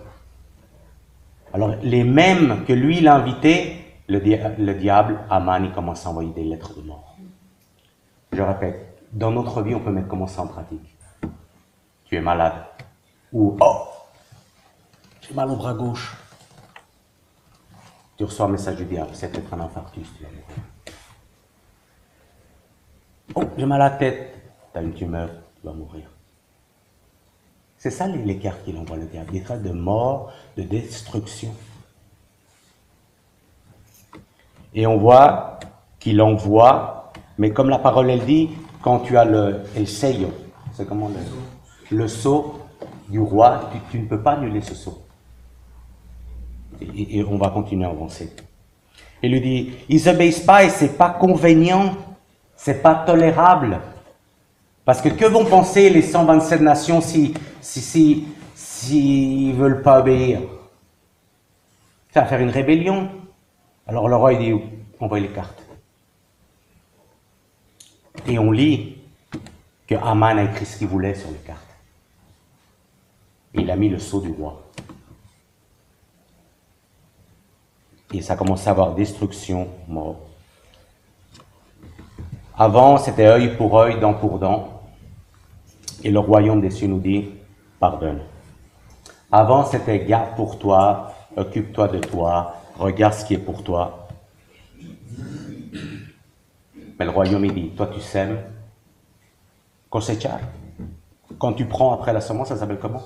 Alors, les mêmes que lui, il a invités, le diable, Aman, il commence à envoyer des lettres de mort. Je répète, dans notre vie, on peut mettre comment ça en pratique. Tu es malade. Ou, oh, j'ai mal au bras gauche. Tu reçois un message du diable, c'est peut-être un infarctus, tu vas mourir. Oh, j'ai mal à la tête, tu as une tumeur, tu vas mourir. C'est ça les cartes qu'il envoie le diable, des traits de mort, de destruction. Et on voit qu'il envoie, mais comme la parole elle dit, quand tu as el sello, c'est comment le sceau du roi, tu ne peux pas annuler ce sceau. Et on va continuer à avancer. Il lui dit, ils n'obéissent pas et c'est pas convenient, c'est pas tolérable. Parce que vont penser les 127 nations s'ils ne veulent pas obéir? Ça va faire une rébellion. Alors le roi il dit, envoie les cartes. Et on lit que Aman a écrit ce qu'il voulait sur les cartes. Et il a mis le sceau du roi. Et ça commence à avoir destruction, mort. Avant, c'était œil pour œil, dent pour dent. Et le royaume des cieux nous dit, pardonne. Avant, c'était garde pour toi, occupe-toi de toi, regarde ce qui est pour toi. Mais le royaume, il dit, toi tu sèmes, cosechar. Quand tu prends après la semence, ça s'appelle comment?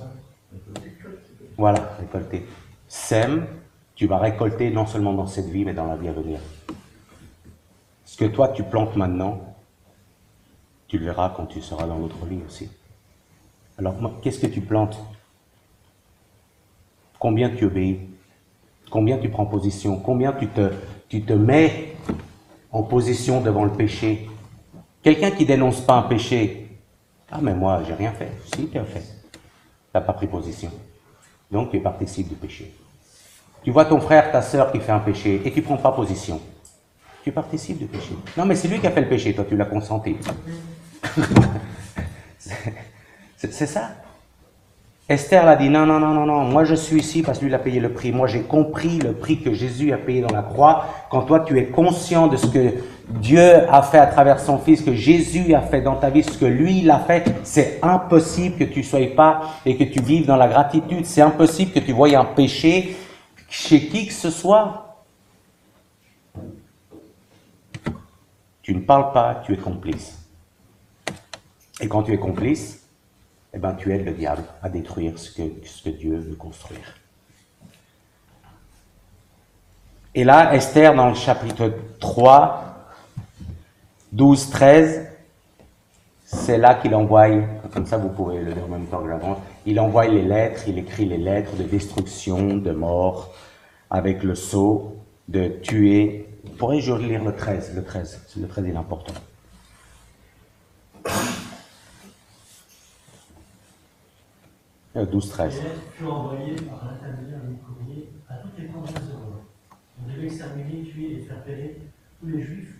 Voilà, récolter. Sème, tu vas récolter non seulement dans cette vie, mais dans la vie à venir. Ce que toi tu plantes maintenant, tu le verras quand tu seras dans l'autre vie aussi. Alors, qu'est-ce que tu plantes? Combien tu obéis? Combien tu prends position? Combien tu te mets en position devant le péché? Quelqu'un qui dénonce pas un péché, ah mais moi j'ai rien fait. Si, tu as fait. Tu n'as pas pris position. Donc tu es participe du péché. Tu vois ton frère, ta sœur qui fait un péché et tu ne prends pas position. Tu participes du péché. Non mais c'est lui qui a fait le péché, toi tu l'as consenti. C'est ça. Esther a dit non, moi je suis ici parce que lui il a payé le prix. Moi j'ai compris le prix que Jésus a payé dans la croix. Quand toi tu es conscient de ce que Dieu a fait à travers son Fils, que Jésus a fait dans ta vie, ce que lui il a fait, c'est impossible que tu ne sois pas et que tu vives dans la gratitude. C'est impossible que tu voies un péché chez qui que ce soit. Tu ne parles pas, tu es complice. Et quand tu es complice, eh ben, tu aides le diable à détruire ce que Dieu veut construire. Et là, Esther, dans le chapitre 3, 12, 13, c'est là qu'il envoie, comme ça vous pouvez le lire en même temps que j'avance, il envoie les lettres, il écrit les lettres de destruction, de mort, avec le sceau, de tuer. Pourrais-je lire le 13? Le 13, il est important. Le 12-13. Les lettres furent envoyées par l'intermédiaire du courrier à toutes les provinces de Rome. On devait exterminer, tuer et faire périr tous les juifs,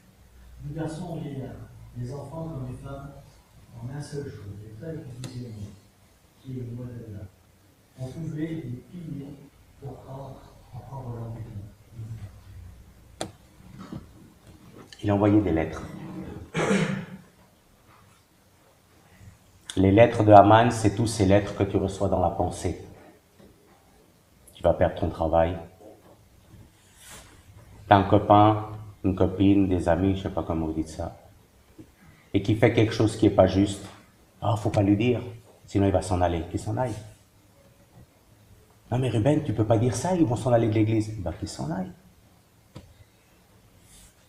du garçon au vieillard, les enfants comme les femmes, en un seul jour, les frères qui disaient qui est le modèle là. On pouvait les piller pour prendre leur butin. Il a envoyé des lettres. Les lettres de Haman, c'est tous ces lettres que tu reçois dans la pensée. Tu vas perdre ton travail. Tu as un copain, une copine, des amis, je ne sais pas comment vous dites ça, et qui fait quelque chose qui n'est pas juste. Ah, il ne faut pas lui dire, sinon il va s'en aller. Qu'il s'en aille. Non mais Ruben, tu ne peux pas dire ça, ils vont s'en aller de l'église. Ben, qu'ils s'en aillent.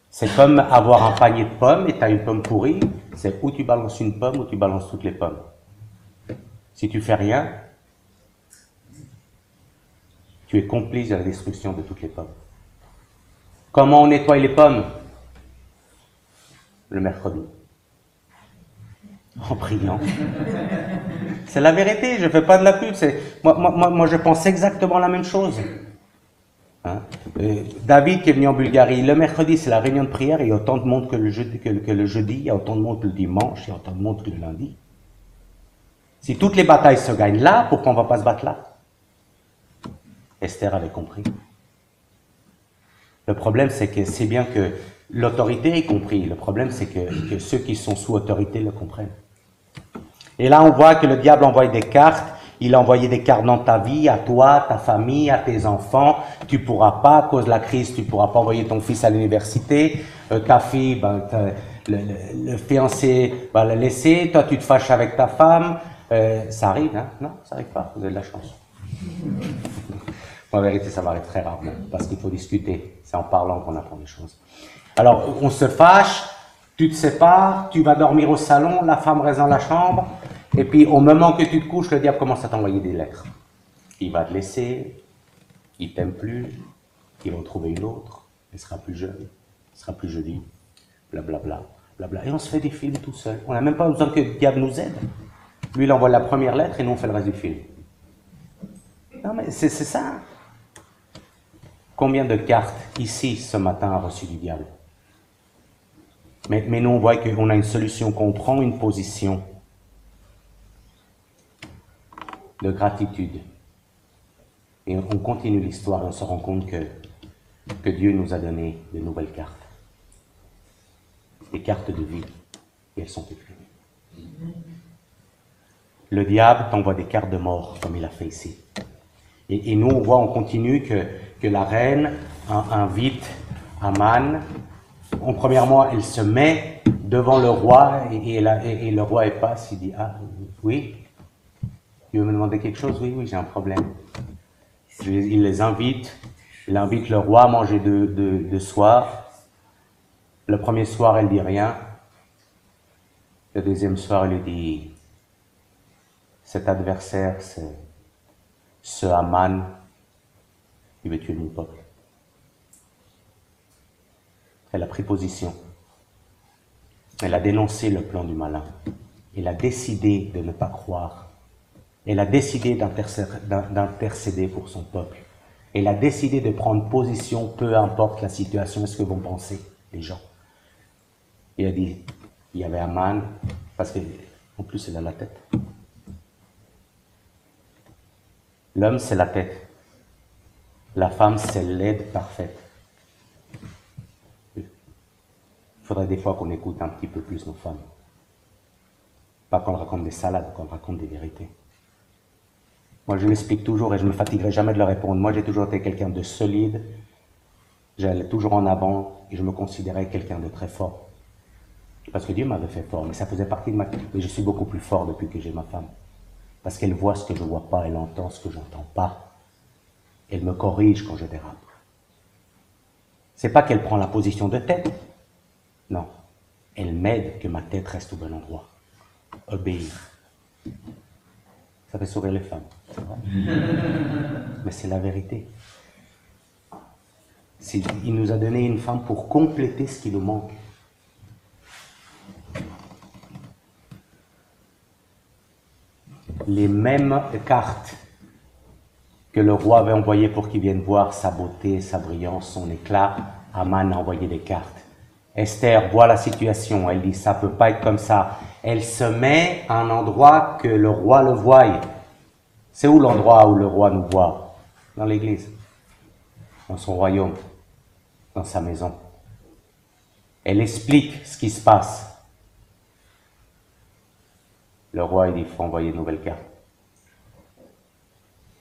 C'est comme avoir un panier de pommes et tu as une pomme pourrie, c'est où tu balances une pomme ou tu balances toutes les pommes. Si tu fais rien, tu es complice de la destruction de toutes les pommes. Comment on nettoie les pommes? Le mercredi. En priant. C'est la vérité, je ne fais pas de la pub. Moi, je pense exactement la même chose. Hein? David qui est venu en Bulgarie, le mercredi c'est la réunion de prière, il y a autant de monde que le jeudi, il y a autant de monde que le dimanche, il y a autant de monde que le lundi. Si toutes les batailles se gagnent là, pourquoi on ne va pas se battre là? Esther avait compris. Le problème, c'est que c'est bien que l'autorité ait compris. Le problème, c'est que ceux qui sont sous autorité le comprennent. Et là, on voit que le diable envoie des cartes. Il a envoyé des cartes dans ta vie, à toi, ta famille, à tes enfants. Tu pourras pas, à cause de la crise, tu pourras pas envoyer ton fils à l'université. Ta fille, le fiancé va la laisser. Toi, tu te fâches avec ta femme. Ça arrive, hein? Non, ça arrive pas. Vous avez de la chance. En vérité, ça va arriver très rarement, parce qu'il faut discuter. C'est en parlant qu'on apprend des choses. Alors, on se fâche, tu te sépares, tu vas dormir au salon, la femme reste dans la chambre, et puis au moment que tu te couches, le diable commence à t'envoyer des lettres. Il va te laisser, il t'aime plus, il va en trouver une autre, elle sera plus jeune, elle sera plus jolie, blablabla, blabla. Et on se fait des films tout seul. On n'a même pas besoin que le diable nous aide. Lui, il envoie la première lettre et nous, on fait le reste du film. Non, mais c'est ça. Combien de cartes ici ce matin a reçu du diable? Mais nous, on voit qu'on a une solution, qu'on prend une position de gratitude. Et on continue l'histoire et on se rend compte que Dieu nous a donné de nouvelles cartes. Des cartes de vie. Et elles sont écrites. Le diable t'envoie des cartes de mort, comme il a fait ici. Et nous, on voit, on continue que la reine invite Aman. Premièrement, elle se met devant le roi et le roi est passe. Il dit, ah oui, tu veux me demander quelque chose? Oui, j'ai un problème. Il les invite. Il invite le roi à manger deux soirs. Le premier soir, elle dit rien. Le deuxième soir, elle lui dit, cet adversaire, ce Haman, il veut tuer mon peuple. Elle a pris position. Elle a dénoncé le plan du malin. Elle a décidé de ne pas croire. Elle a décidé d'intercéder pour son peuple. Elle a décidé de prendre position, peu importe la situation, est-ce que vont penser les gens. Il a dit, il y avait Haman, parce qu'en plus elle a la tête. L'homme, c'est la tête. La femme, c'est l'aide parfaite. Il faudrait des fois qu'on écoute un petit peu plus nos femmes. Pas qu'on raconte des salades, qu'on raconte des vérités. Moi, je l'explique toujours et je ne me fatiguerai jamais de le répondre. Moi, j'ai toujours été quelqu'un de solide. J'allais toujours en avant et je me considérais quelqu'un de très fort. Parce que Dieu m'avait fait fort, mais ça faisait partie de ma... Mais je suis beaucoup plus fort depuis que j'ai ma femme. Parce qu'elle voit ce que je ne vois pas, elle entend ce que je n'entends pas. Elle me corrige quand je dérape. C'est pas qu'elle prend la position de tête. Non. Elle m'aide que ma tête reste au bon endroit. Obéir. Ça fait sourire les femmes. C'est vrai. Mais c'est la vérité. Il nous a donné une femme pour compléter ce qui nous manque. Les mêmes cartes que le roi avait envoyées pour qu'il vienne voir sa beauté, sa brillance, son éclat, Haman a envoyé des cartes. Esther voit la situation, elle dit ça peut pas être comme ça. Elle se met à un endroit que le roi le voie. C'est où l'endroit où le roi nous voit? Dans l'église, dans son royaume, dans sa maison. Elle explique ce qui se passe. Le roi, il dit, il faut envoyer une nouvelle carte.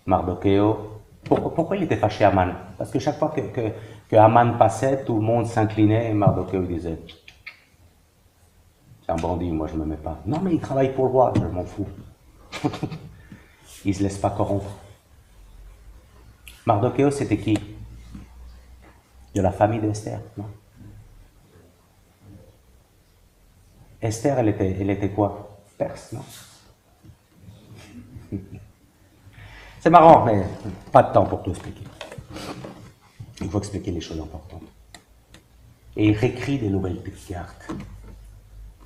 Mardocheo, pourquoi il était fâché Haman? Parce que chaque fois que Haman passait, tout le monde s'inclinait et Mardocheo disait, c'est un bandit, moi je ne me mets pas. Non, mais il travaille pour le roi, je m'en fous. Il ne se laisse pas corrompre. Mardocheo, c'était qui? De la famille d'Esther, non? Esther, elle était quoi? Perse, non? C'est marrant, mais pas de temps pour tout expliquer. Il faut expliquer les choses importantes. Et il réécrit des nouvelles cartes.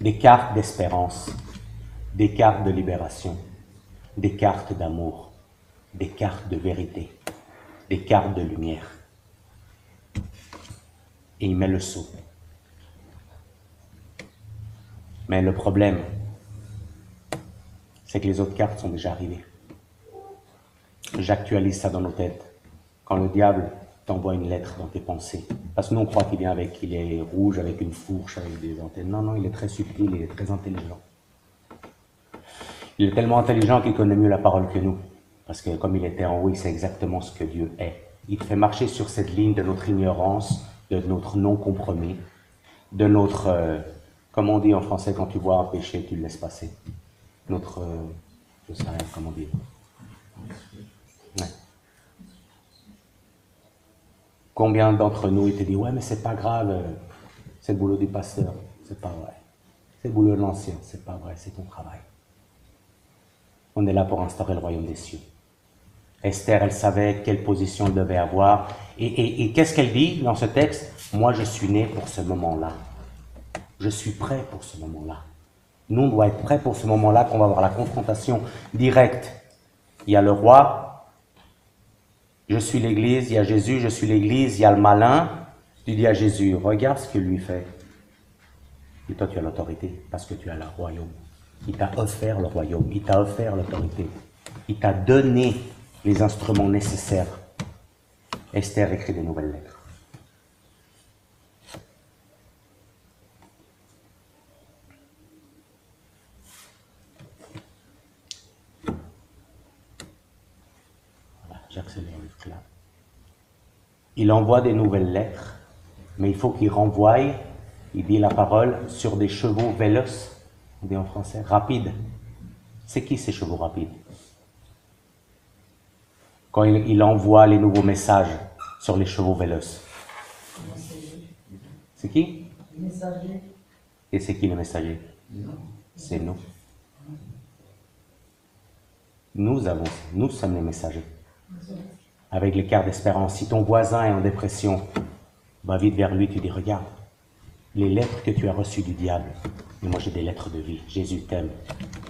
Des cartes d'espérance, des cartes de libération, des cartes d'amour, des cartes de vérité, des cartes de lumière. Et il met le sceau. Mais le problème, c'est que les autres cartes sont déjà arrivées. J'actualise ça dans nos têtes. quand le diable t'envoie une lettre dans tes pensées. Parce que nous, on croit qu'il est rouge, avec une fourche, avec des antennes. Non, non, il est très subtil, il est très intelligent. Il est tellement intelligent qu'il connaît mieux la parole que nous. Parce que comme il était en haut, il sait exactement ce que Dieu est. Il te fait marcher sur cette ligne de notre ignorance, de notre non-compromis, de notre, comme on dit en français, quand tu vois un péché, tu le laisses passer. Notre, je sais rien comment dire. Ouais. Combien d'entre nous, ils te disent, ouais, mais c'est pas grave, c'est le boulot du pasteur. C'est pas vrai. C'est le boulot de l'ancien, c'est pas vrai, c'est ton travail. On est là pour instaurer le royaume des cieux. Esther, elle savait quelle position elle devait avoir. Et qu'est-ce qu'elle dit dans ce texte? Moi, je suis né pour ce moment-là. Je suis prêt pour ce moment-là. Nous, on doit être prêts pour ce moment-là, qu'on va avoir la confrontation directe. Il y a le roi, je suis l'Église, il y a Jésus, je suis l'Église, il y a le malin. Tu dis à Jésus, regarde ce qu'il lui fait. Et toi, tu as l'autorité, parce que tu as le royaume. Il t'a offert le royaume, il t'a offert l'autorité. Il t'a donné les instruments nécessaires. Esther écrit des nouvelles lettres. Voilà, j'accélère le truc là. Il envoie des nouvelles lettres, mais il faut qu'il renvoie, il dit la parole, sur des chevaux véloces, on dit en français, rapides. C'est qui ces chevaux rapides? Quand il envoie les nouveaux messages sur les chevaux véloces. C'est qui? Les messagers. Et c'est qui les messagers? C'est nous. Nous sommes les messagers. Avec les cartes d'espérance. Si ton voisin est en dépression, va vite vers lui, tu dis, regarde, les lettres que tu as reçues du diable, et moi j'ai des lettres de vie, Jésus t'aime,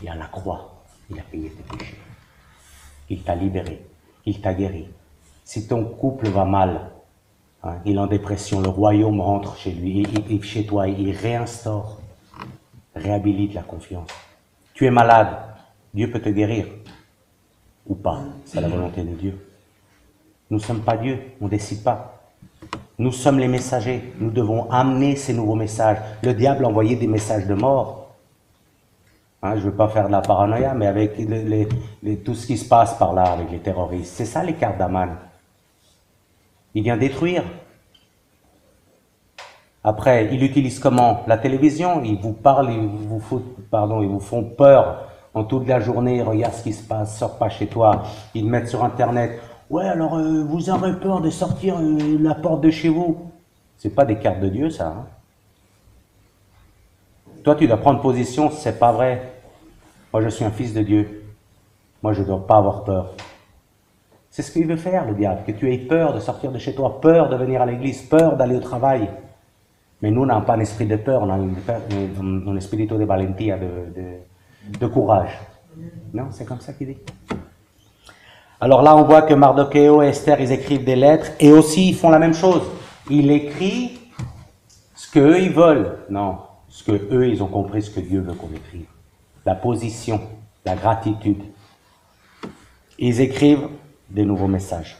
et à la croix, il a payé tes péchés. Il t'a libéré, il t'a guéri. Si ton couple va mal, hein, il est en dépression, le royaume rentre chez lui, et chez toi, il réinstaure, réhabilite la confiance. Tu es malade, Dieu peut te guérir, ou pas, c'est la volonté de Dieu. Nous ne sommes pas Dieu, on ne décide pas. Nous sommes les messagers, nous devons amener ces nouveaux messages. Le diable a envoyé des messages de mort. Hein, je ne veux pas faire de la paranoïa, mais avec tout ce qui se passe par là, avec les terroristes, c'est ça les cartes d'Aman. Il vient détruire. Après, il utilise comment? La télévision, ils vous parlent, ils vous font peur en toute la journée, regarde ce qui se passe, sors pas chez toi. Ils te mettent sur Internet. Ouais, alors vous aurez peur de sortir la porte de chez vous. C'est pas des cartes de Dieu, ça. Hein? Toi, tu dois prendre position, c'est pas vrai. Moi, je suis un fils de Dieu. Moi, je ne dois pas avoir peur. C'est ce qu'il veut faire, le diable, que tu aies peur de sortir de chez toi, peur de venir à l'église, peur d'aller au travail. Mais nous, on n'a pas un esprit de peur, on a un esprit de valentia, de courage. Non, c'est comme ça qu'il dit. Alors là, on voit que Mardochée et Esther, ils écrivent des lettres, et aussi, ils font la même chose. Ils écrivent ce qu'eux, ils veulent. Non, ce qu'eux, ils ont compris, ce que Dieu veut qu'on écrive. La position, la gratitude. Ils écrivent des nouveaux messages.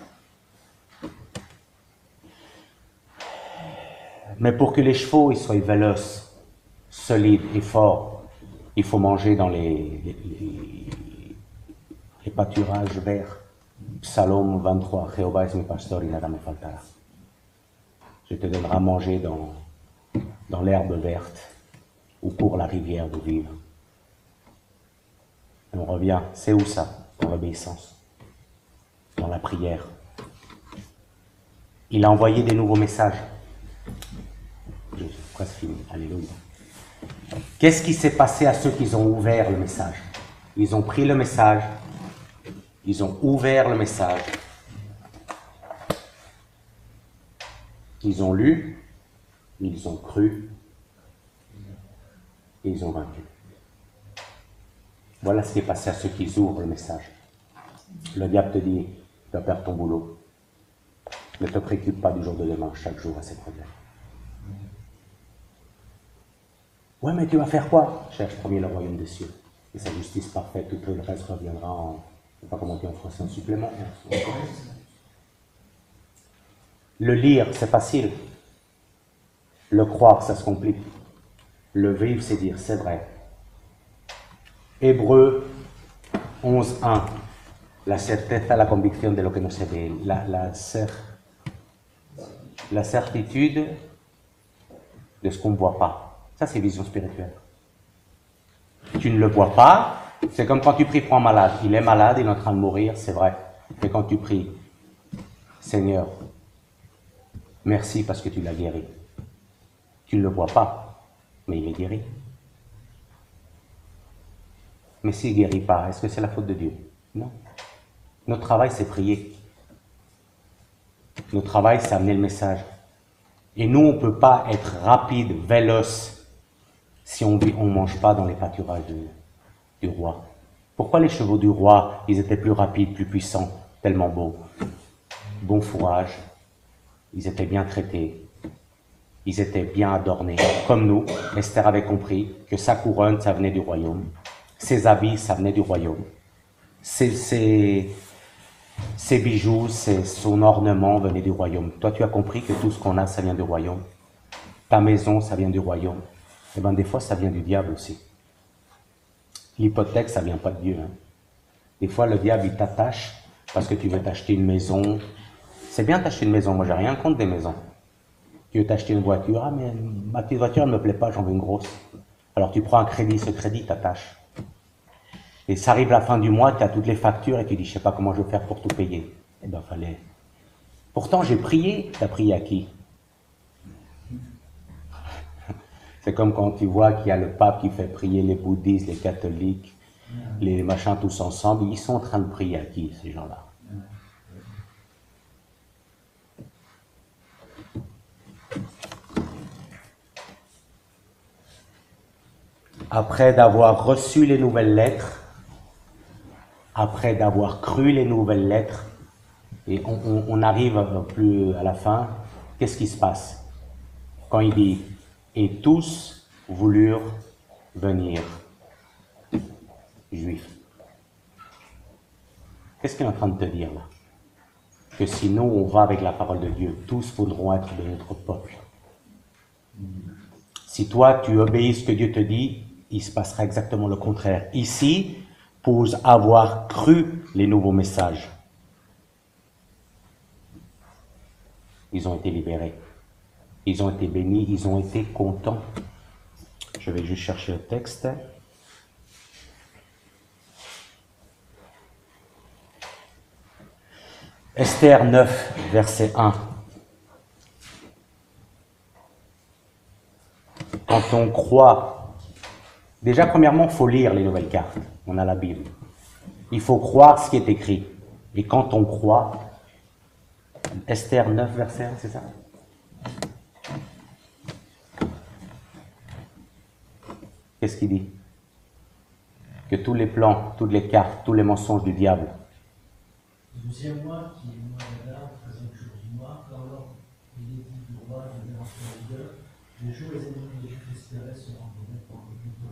Mais pour que les chevaux ils soient véloces, solides et forts, il faut manger dans les pâturages verts. Psaume 23, Jehová es mi pastor y nada me faltará. Je te donnerai à manger dans l'herbe verte ou pour la rivière de vivre. Et on revient, c'est où ça? Dans l'obéissance, dans la prière. Il a envoyé des nouveaux messages. J'ai presque fini, alléluia. Qu'est-ce qui s'est passé à ceux qui ont ouvert le message? Ils ont pris le message, ils ont ouvert le message, ils ont lu, ils ont cru, et ils ont vaincu. Voilà ce qui est passé à ceux qui ouvrent le message. Le diable te dit, tu vas perdre ton boulot. Ne te préoccupe pas du jour de demain, chaque jour a ses problèmes. Ouais, mais tu vas faire quoi? Cherche premier le royaume des cieux. Et sa justice parfaite, tout le reste reviendra en, je ne sais pas comment dire en français, en supplément. Le lire, c'est facile. Le croire, ça se complique. Le vivre, c'est dire, c'est vrai. Hébreux 11.1. La certeza, la convicción de lo que no se ve. La certitude de ce qu'on ne voit pas. Ça, c'est vision spirituelle. Tu ne le vois pas. C'est comme quand tu pries pour un malade. Il est malade, il est en train de mourir, c'est vrai. Mais quand tu pries, Seigneur, merci parce que tu l'as guéri. Tu ne le vois pas, mais il est guéri. Mais s'il ne guérit pas, est-ce que c'est la faute de Dieu? Non. Notre travail, c'est prier. Notre travail, c'est amener le message. Et nous, on ne peut pas être rapide, véloce, si on ne mange pas dans les pâturages du roi. Pourquoi les chevaux du roi, ils étaient plus rapides, plus puissants, tellement beaux? Bon fourrage, ils étaient bien traités, ils étaient bien adornés. Comme nous, Esther avait compris que sa couronne, ça venait du royaume. Ses habits, ça venait du royaume. Ses bijoux, son ornement venait du royaume. Toi, tu as compris que tout ce qu'on a, ça vient du royaume. Ta maison, ça vient du royaume. Eh bien, des fois, ça vient du diable aussi. L'hypothèque, ça vient pas de Dieu. Hein. Des fois, le diable, il t'attache parce que tu veux t'acheter une maison. C'est bien t'acheter une maison. Moi, j'ai rien contre des maisons. Tu veux t'acheter une voiture. Ah, mais ma petite voiture, elle me plaît pas, j'en veux une grosse. Alors, tu prends un crédit. Ce crédit t'attache. Et ça arrive la fin du mois, tu as toutes les factures et tu dis, je sais pas comment je vais faire pour tout payer. Eh bien, fallait. Pourtant, j'ai prié. Tu as prié à qui? C'est comme quand tu vois qu'il y a le pape qui fait prier les bouddhistes, les catholiques, les machins tous ensemble. Ils sont en train de prier à qui, ces gens-là? Après d'avoir reçu les nouvelles lettres, après d'avoir cru les nouvelles lettres, et on arrive plus à la fin, qu'est-ce qui se passe? Quand il dit « Et tous voulurent venir juifs ». Qu'est-ce qu'il est en train de te dire là? Que si nous, on va avec la parole de Dieu, tous voudront être de notre peuple. Si toi, tu obéis ce que Dieu te dit, il se passera exactement le contraire. Ici, pour avoir cru les nouveaux messages, ils ont été libérés. Ils ont été bénis, ils ont été contents. Je vais juste chercher le texte. Esther 9, verset 1. Quand on croit, déjà premièrement, il faut lire les nouvelles cartes. On a la Bible. Il faut croire ce qui est écrit. Et quand on croit, Esther 9, verset 1, c'est ça? Qu'est-ce qu'il dit? Que tous les plans, toutes les cartes, tous les mensonges du diable. Le 12e mois, qui est le mois d'Adar, le 13e jour du mois, dans l'ordre de l'édit du roi de l'empereur, les jours et les ennemis des Juifs espéraient se rendre contre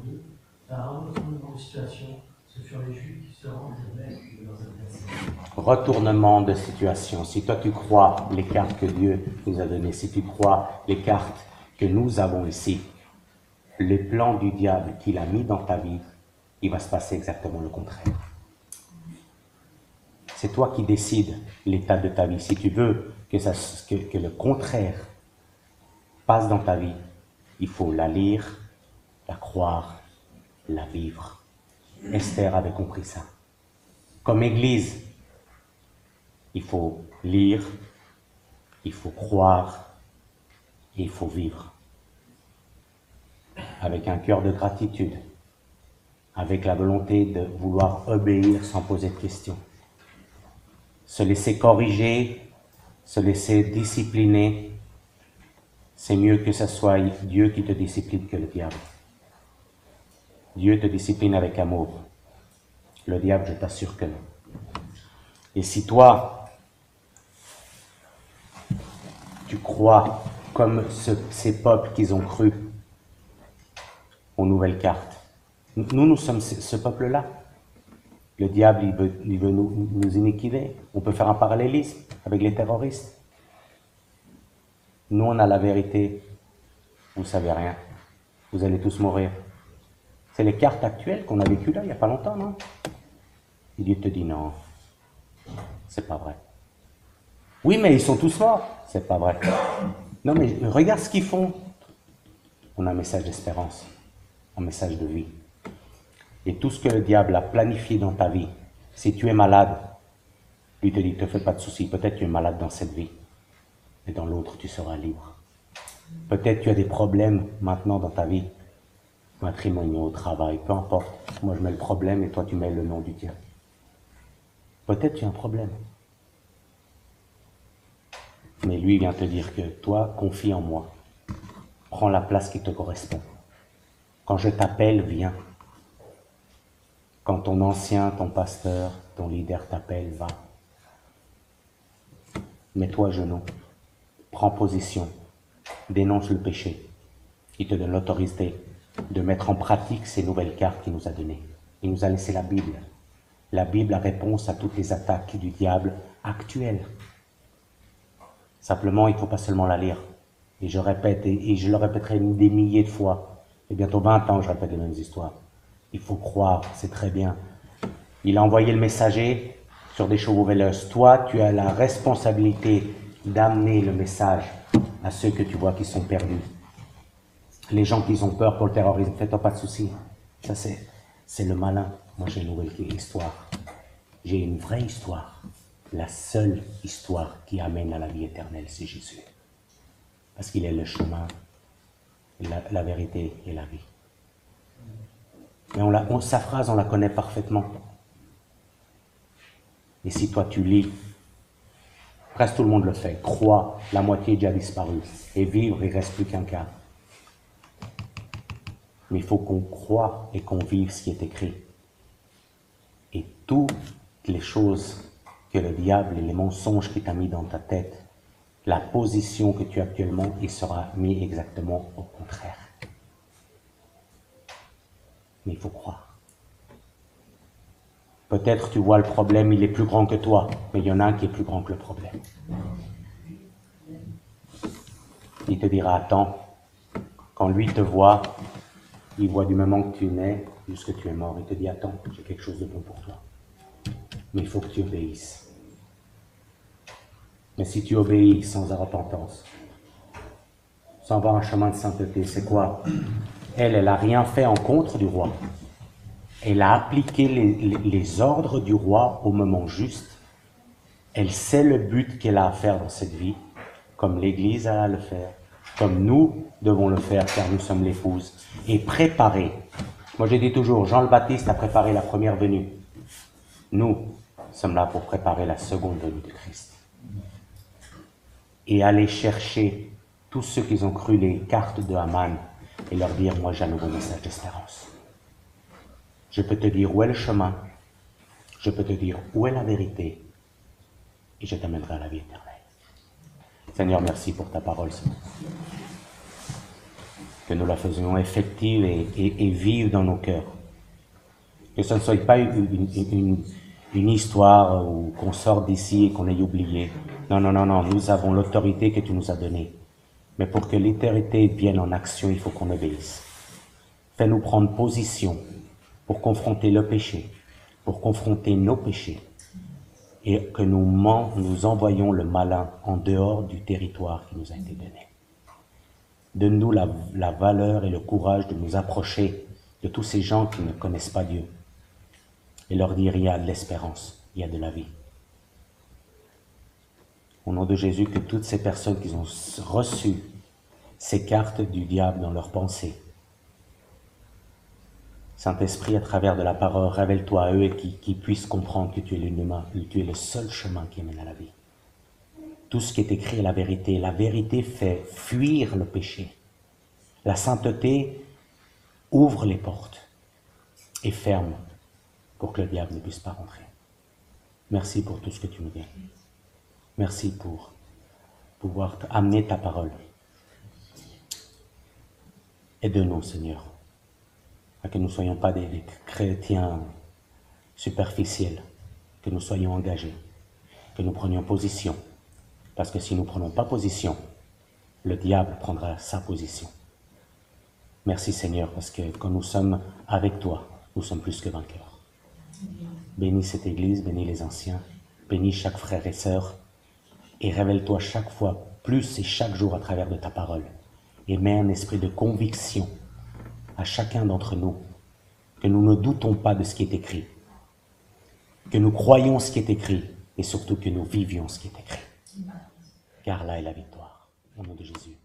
eux. Par un retournement de situation, ce furent les Juifs qui se rendent de leurs adversaires. Retournement de situation. Si toi tu crois les cartes que Dieu nous a données, si tu crois les cartes que nous avons ici, les plans du diable qu'il a mis dans ta vie, il va se passer exactement le contraire. C'est toi qui décides l'état de ta vie. Si tu veux que le contraire passe dans ta vie, il faut la lire, la croire, la vivre. Esther avait compris ça. Comme Église, il faut lire, il faut croire et il faut vivre. Avec un cœur de gratitude, avec la volonté de vouloir obéir sans poser de questions. Se laisser corriger, se laisser discipliner, c'est mieux que ce soit Dieu qui te discipline que le diable. Dieu te discipline avec amour. Le diable, je t'assure que non. Et si toi, tu crois comme ces peuples qu'ils ont cru aux nouvelles cartes, nous sommes ce peuple-là. Le diable, il veut nous iniquiver. On peut faire un parallélisme avec les terroristes. Nous, on a la vérité. Vous ne savez rien. Vous allez tous mourir. C'est les cartes actuelles qu'on a vécues là, il n'y a pas longtemps, non? Et Dieu te dit non, c'est pas vrai. Oui, mais ils sont tous morts. C'est pas vrai. Non, mais regarde ce qu'ils font. On a un message d'espérance, un message de vie. Et tout ce que le diable a planifié dans ta vie, si tu es malade, lui te dit, ne te fais pas de soucis, peut-être tu es malade dans cette vie, mais dans l'autre, tu seras libre. Peut-être tu as des problèmes maintenant dans ta vie, matrimoniaux, au travail, peu importe. Moi, je mets le problème et toi, tu mets le nom du tien. Peut-être tu as un problème. Mais lui vient te dire que toi, confie en moi. Prends la place qui te correspond. Quand je t'appelle, viens. Quand ton ancien, ton pasteur, ton leader t'appelle, va. Mets-toi à genoux. Prends position. Dénonce le péché. Il te donne l'autorité de mettre en pratique ces nouvelles cartes qu'il nous a données. Il nous a laissé la Bible. La Bible a réponse à toutes les attaques du diable actuelles. Simplement, il ne faut pas seulement la lire. Et je répète, et je le répéterai des milliers de fois. Et bientôt 20 ans, je répète les mêmes histoires. Il faut croire, c'est très bien. Il a envoyé le messager sur des chevaux véloceux. Toi, tu as la responsabilité d'amener le message à ceux que tu vois qui sont perdus. Les gens qui ont peur pour le terrorisme, fais-toi pas de soucis. Ça, c'est le malin. Moi, j'ai une nouvelle histoire. J'ai une vraie histoire. La seule histoire qui amène à la vie éternelle, c'est Jésus. Parce qu'il est le chemin, la vérité et la vie. Mais sa phrase, on la connaît parfaitement. Et si toi tu lis, presque tout le monde le fait, crois, la moitié est déjà disparue. Et vivre, il ne reste plus qu'un quart. Mais il faut qu'on croie et qu'on vive ce qui est écrit. Et toutes les choses que le diable et les mensonges qu'il t'a mis dans ta tête, la position que tu as actuellement, il sera mis exactement au contraire. Mais il faut croire. Peut-être tu vois le problème, il est plus grand que toi, mais il y en a un qui est plus grand que le problème. Il te dira, attends, quand lui te voit, il voit du moment que tu nais jusqu'à ce que tu es mort. Il te dit, attends, j'ai quelque chose de bon pour toi. Mais il faut que tu obéisses. Mais si tu obéis sans repentance, sans avoir un chemin de sainteté, c'est quoi? Elle n'a rien fait en contre du roi. Elle a appliqué les ordres du roi au moment juste. Elle sait le but qu'elle a à faire dans cette vie, comme l'Église a à le faire, comme nous devons le faire, car nous sommes l'épouse, et préparer. Moi, j'ai dit toujours, Jean le Baptiste a préparé la première venue. Nous sommes là pour préparer la seconde venue de Christ. Et aller chercher tous ceux qui ont cru les cartes de Haman et leur dire, moi j'ai un nouveau message d'espérance. Je peux te dire où est le chemin, je peux te dire où est la vérité, et je t'amènerai à la vie éternelle. Seigneur, merci pour ta parole, Seigneur. Que nous la faisions effective et vive dans nos cœurs. Que ce ne soit pas une histoire où qu'on sort d'ici et qu'on ait oublié. Non, non, non, non, nous avons l'autorité que tu nous as donnée. Mais pour que l'autorité vienne en action, il faut qu'on obéisse. Fais-nous prendre position pour confronter le péché, pour confronter nos péchés, et que nous envoyons le malin en dehors du territoire qui nous a été donné. Donne-nous la valeur et le courage de nous approcher de tous ces gens qui ne connaissent pas Dieu et leur dire, il y a de l'espérance, il y a de la vie. Au nom de Jésus, que toutes ces personnes qui ont reçu ces cartes du diable dans leurs pensées, Saint-Esprit, à travers de la parole, révèle-toi à eux et qu'ils puissent comprendre que tu es le seul chemin qui mène à la vie. Tout ce qui est écrit est la vérité. La vérité fait fuir le péché. La sainteté ouvre les portes et ferme pour que le diable ne puisse pas rentrer. Merci pour tout ce que tu nous donnes. Merci pour pouvoir amener ta parole. Aide-nous, Seigneur, à que nous ne soyons pas des chrétiens superficiels, que nous soyons engagés, que nous prenions position. Parce que si nous ne prenons pas position, le diable prendra sa position. Merci Seigneur, parce que quand nous sommes avec toi, nous sommes plus que vainqueurs. Bénis cette Église, bénis les anciens, bénis chaque frère et sœur, et révèle-toi chaque fois plus et chaque jour à travers de ta parole. Et mets un esprit de conviction à chacun d'entre nous, que nous ne doutons pas de ce qui est écrit, que nous croyons ce qui est écrit, et surtout que nous vivions ce qui est écrit. Car là est la victoire. Au nom de Jésus.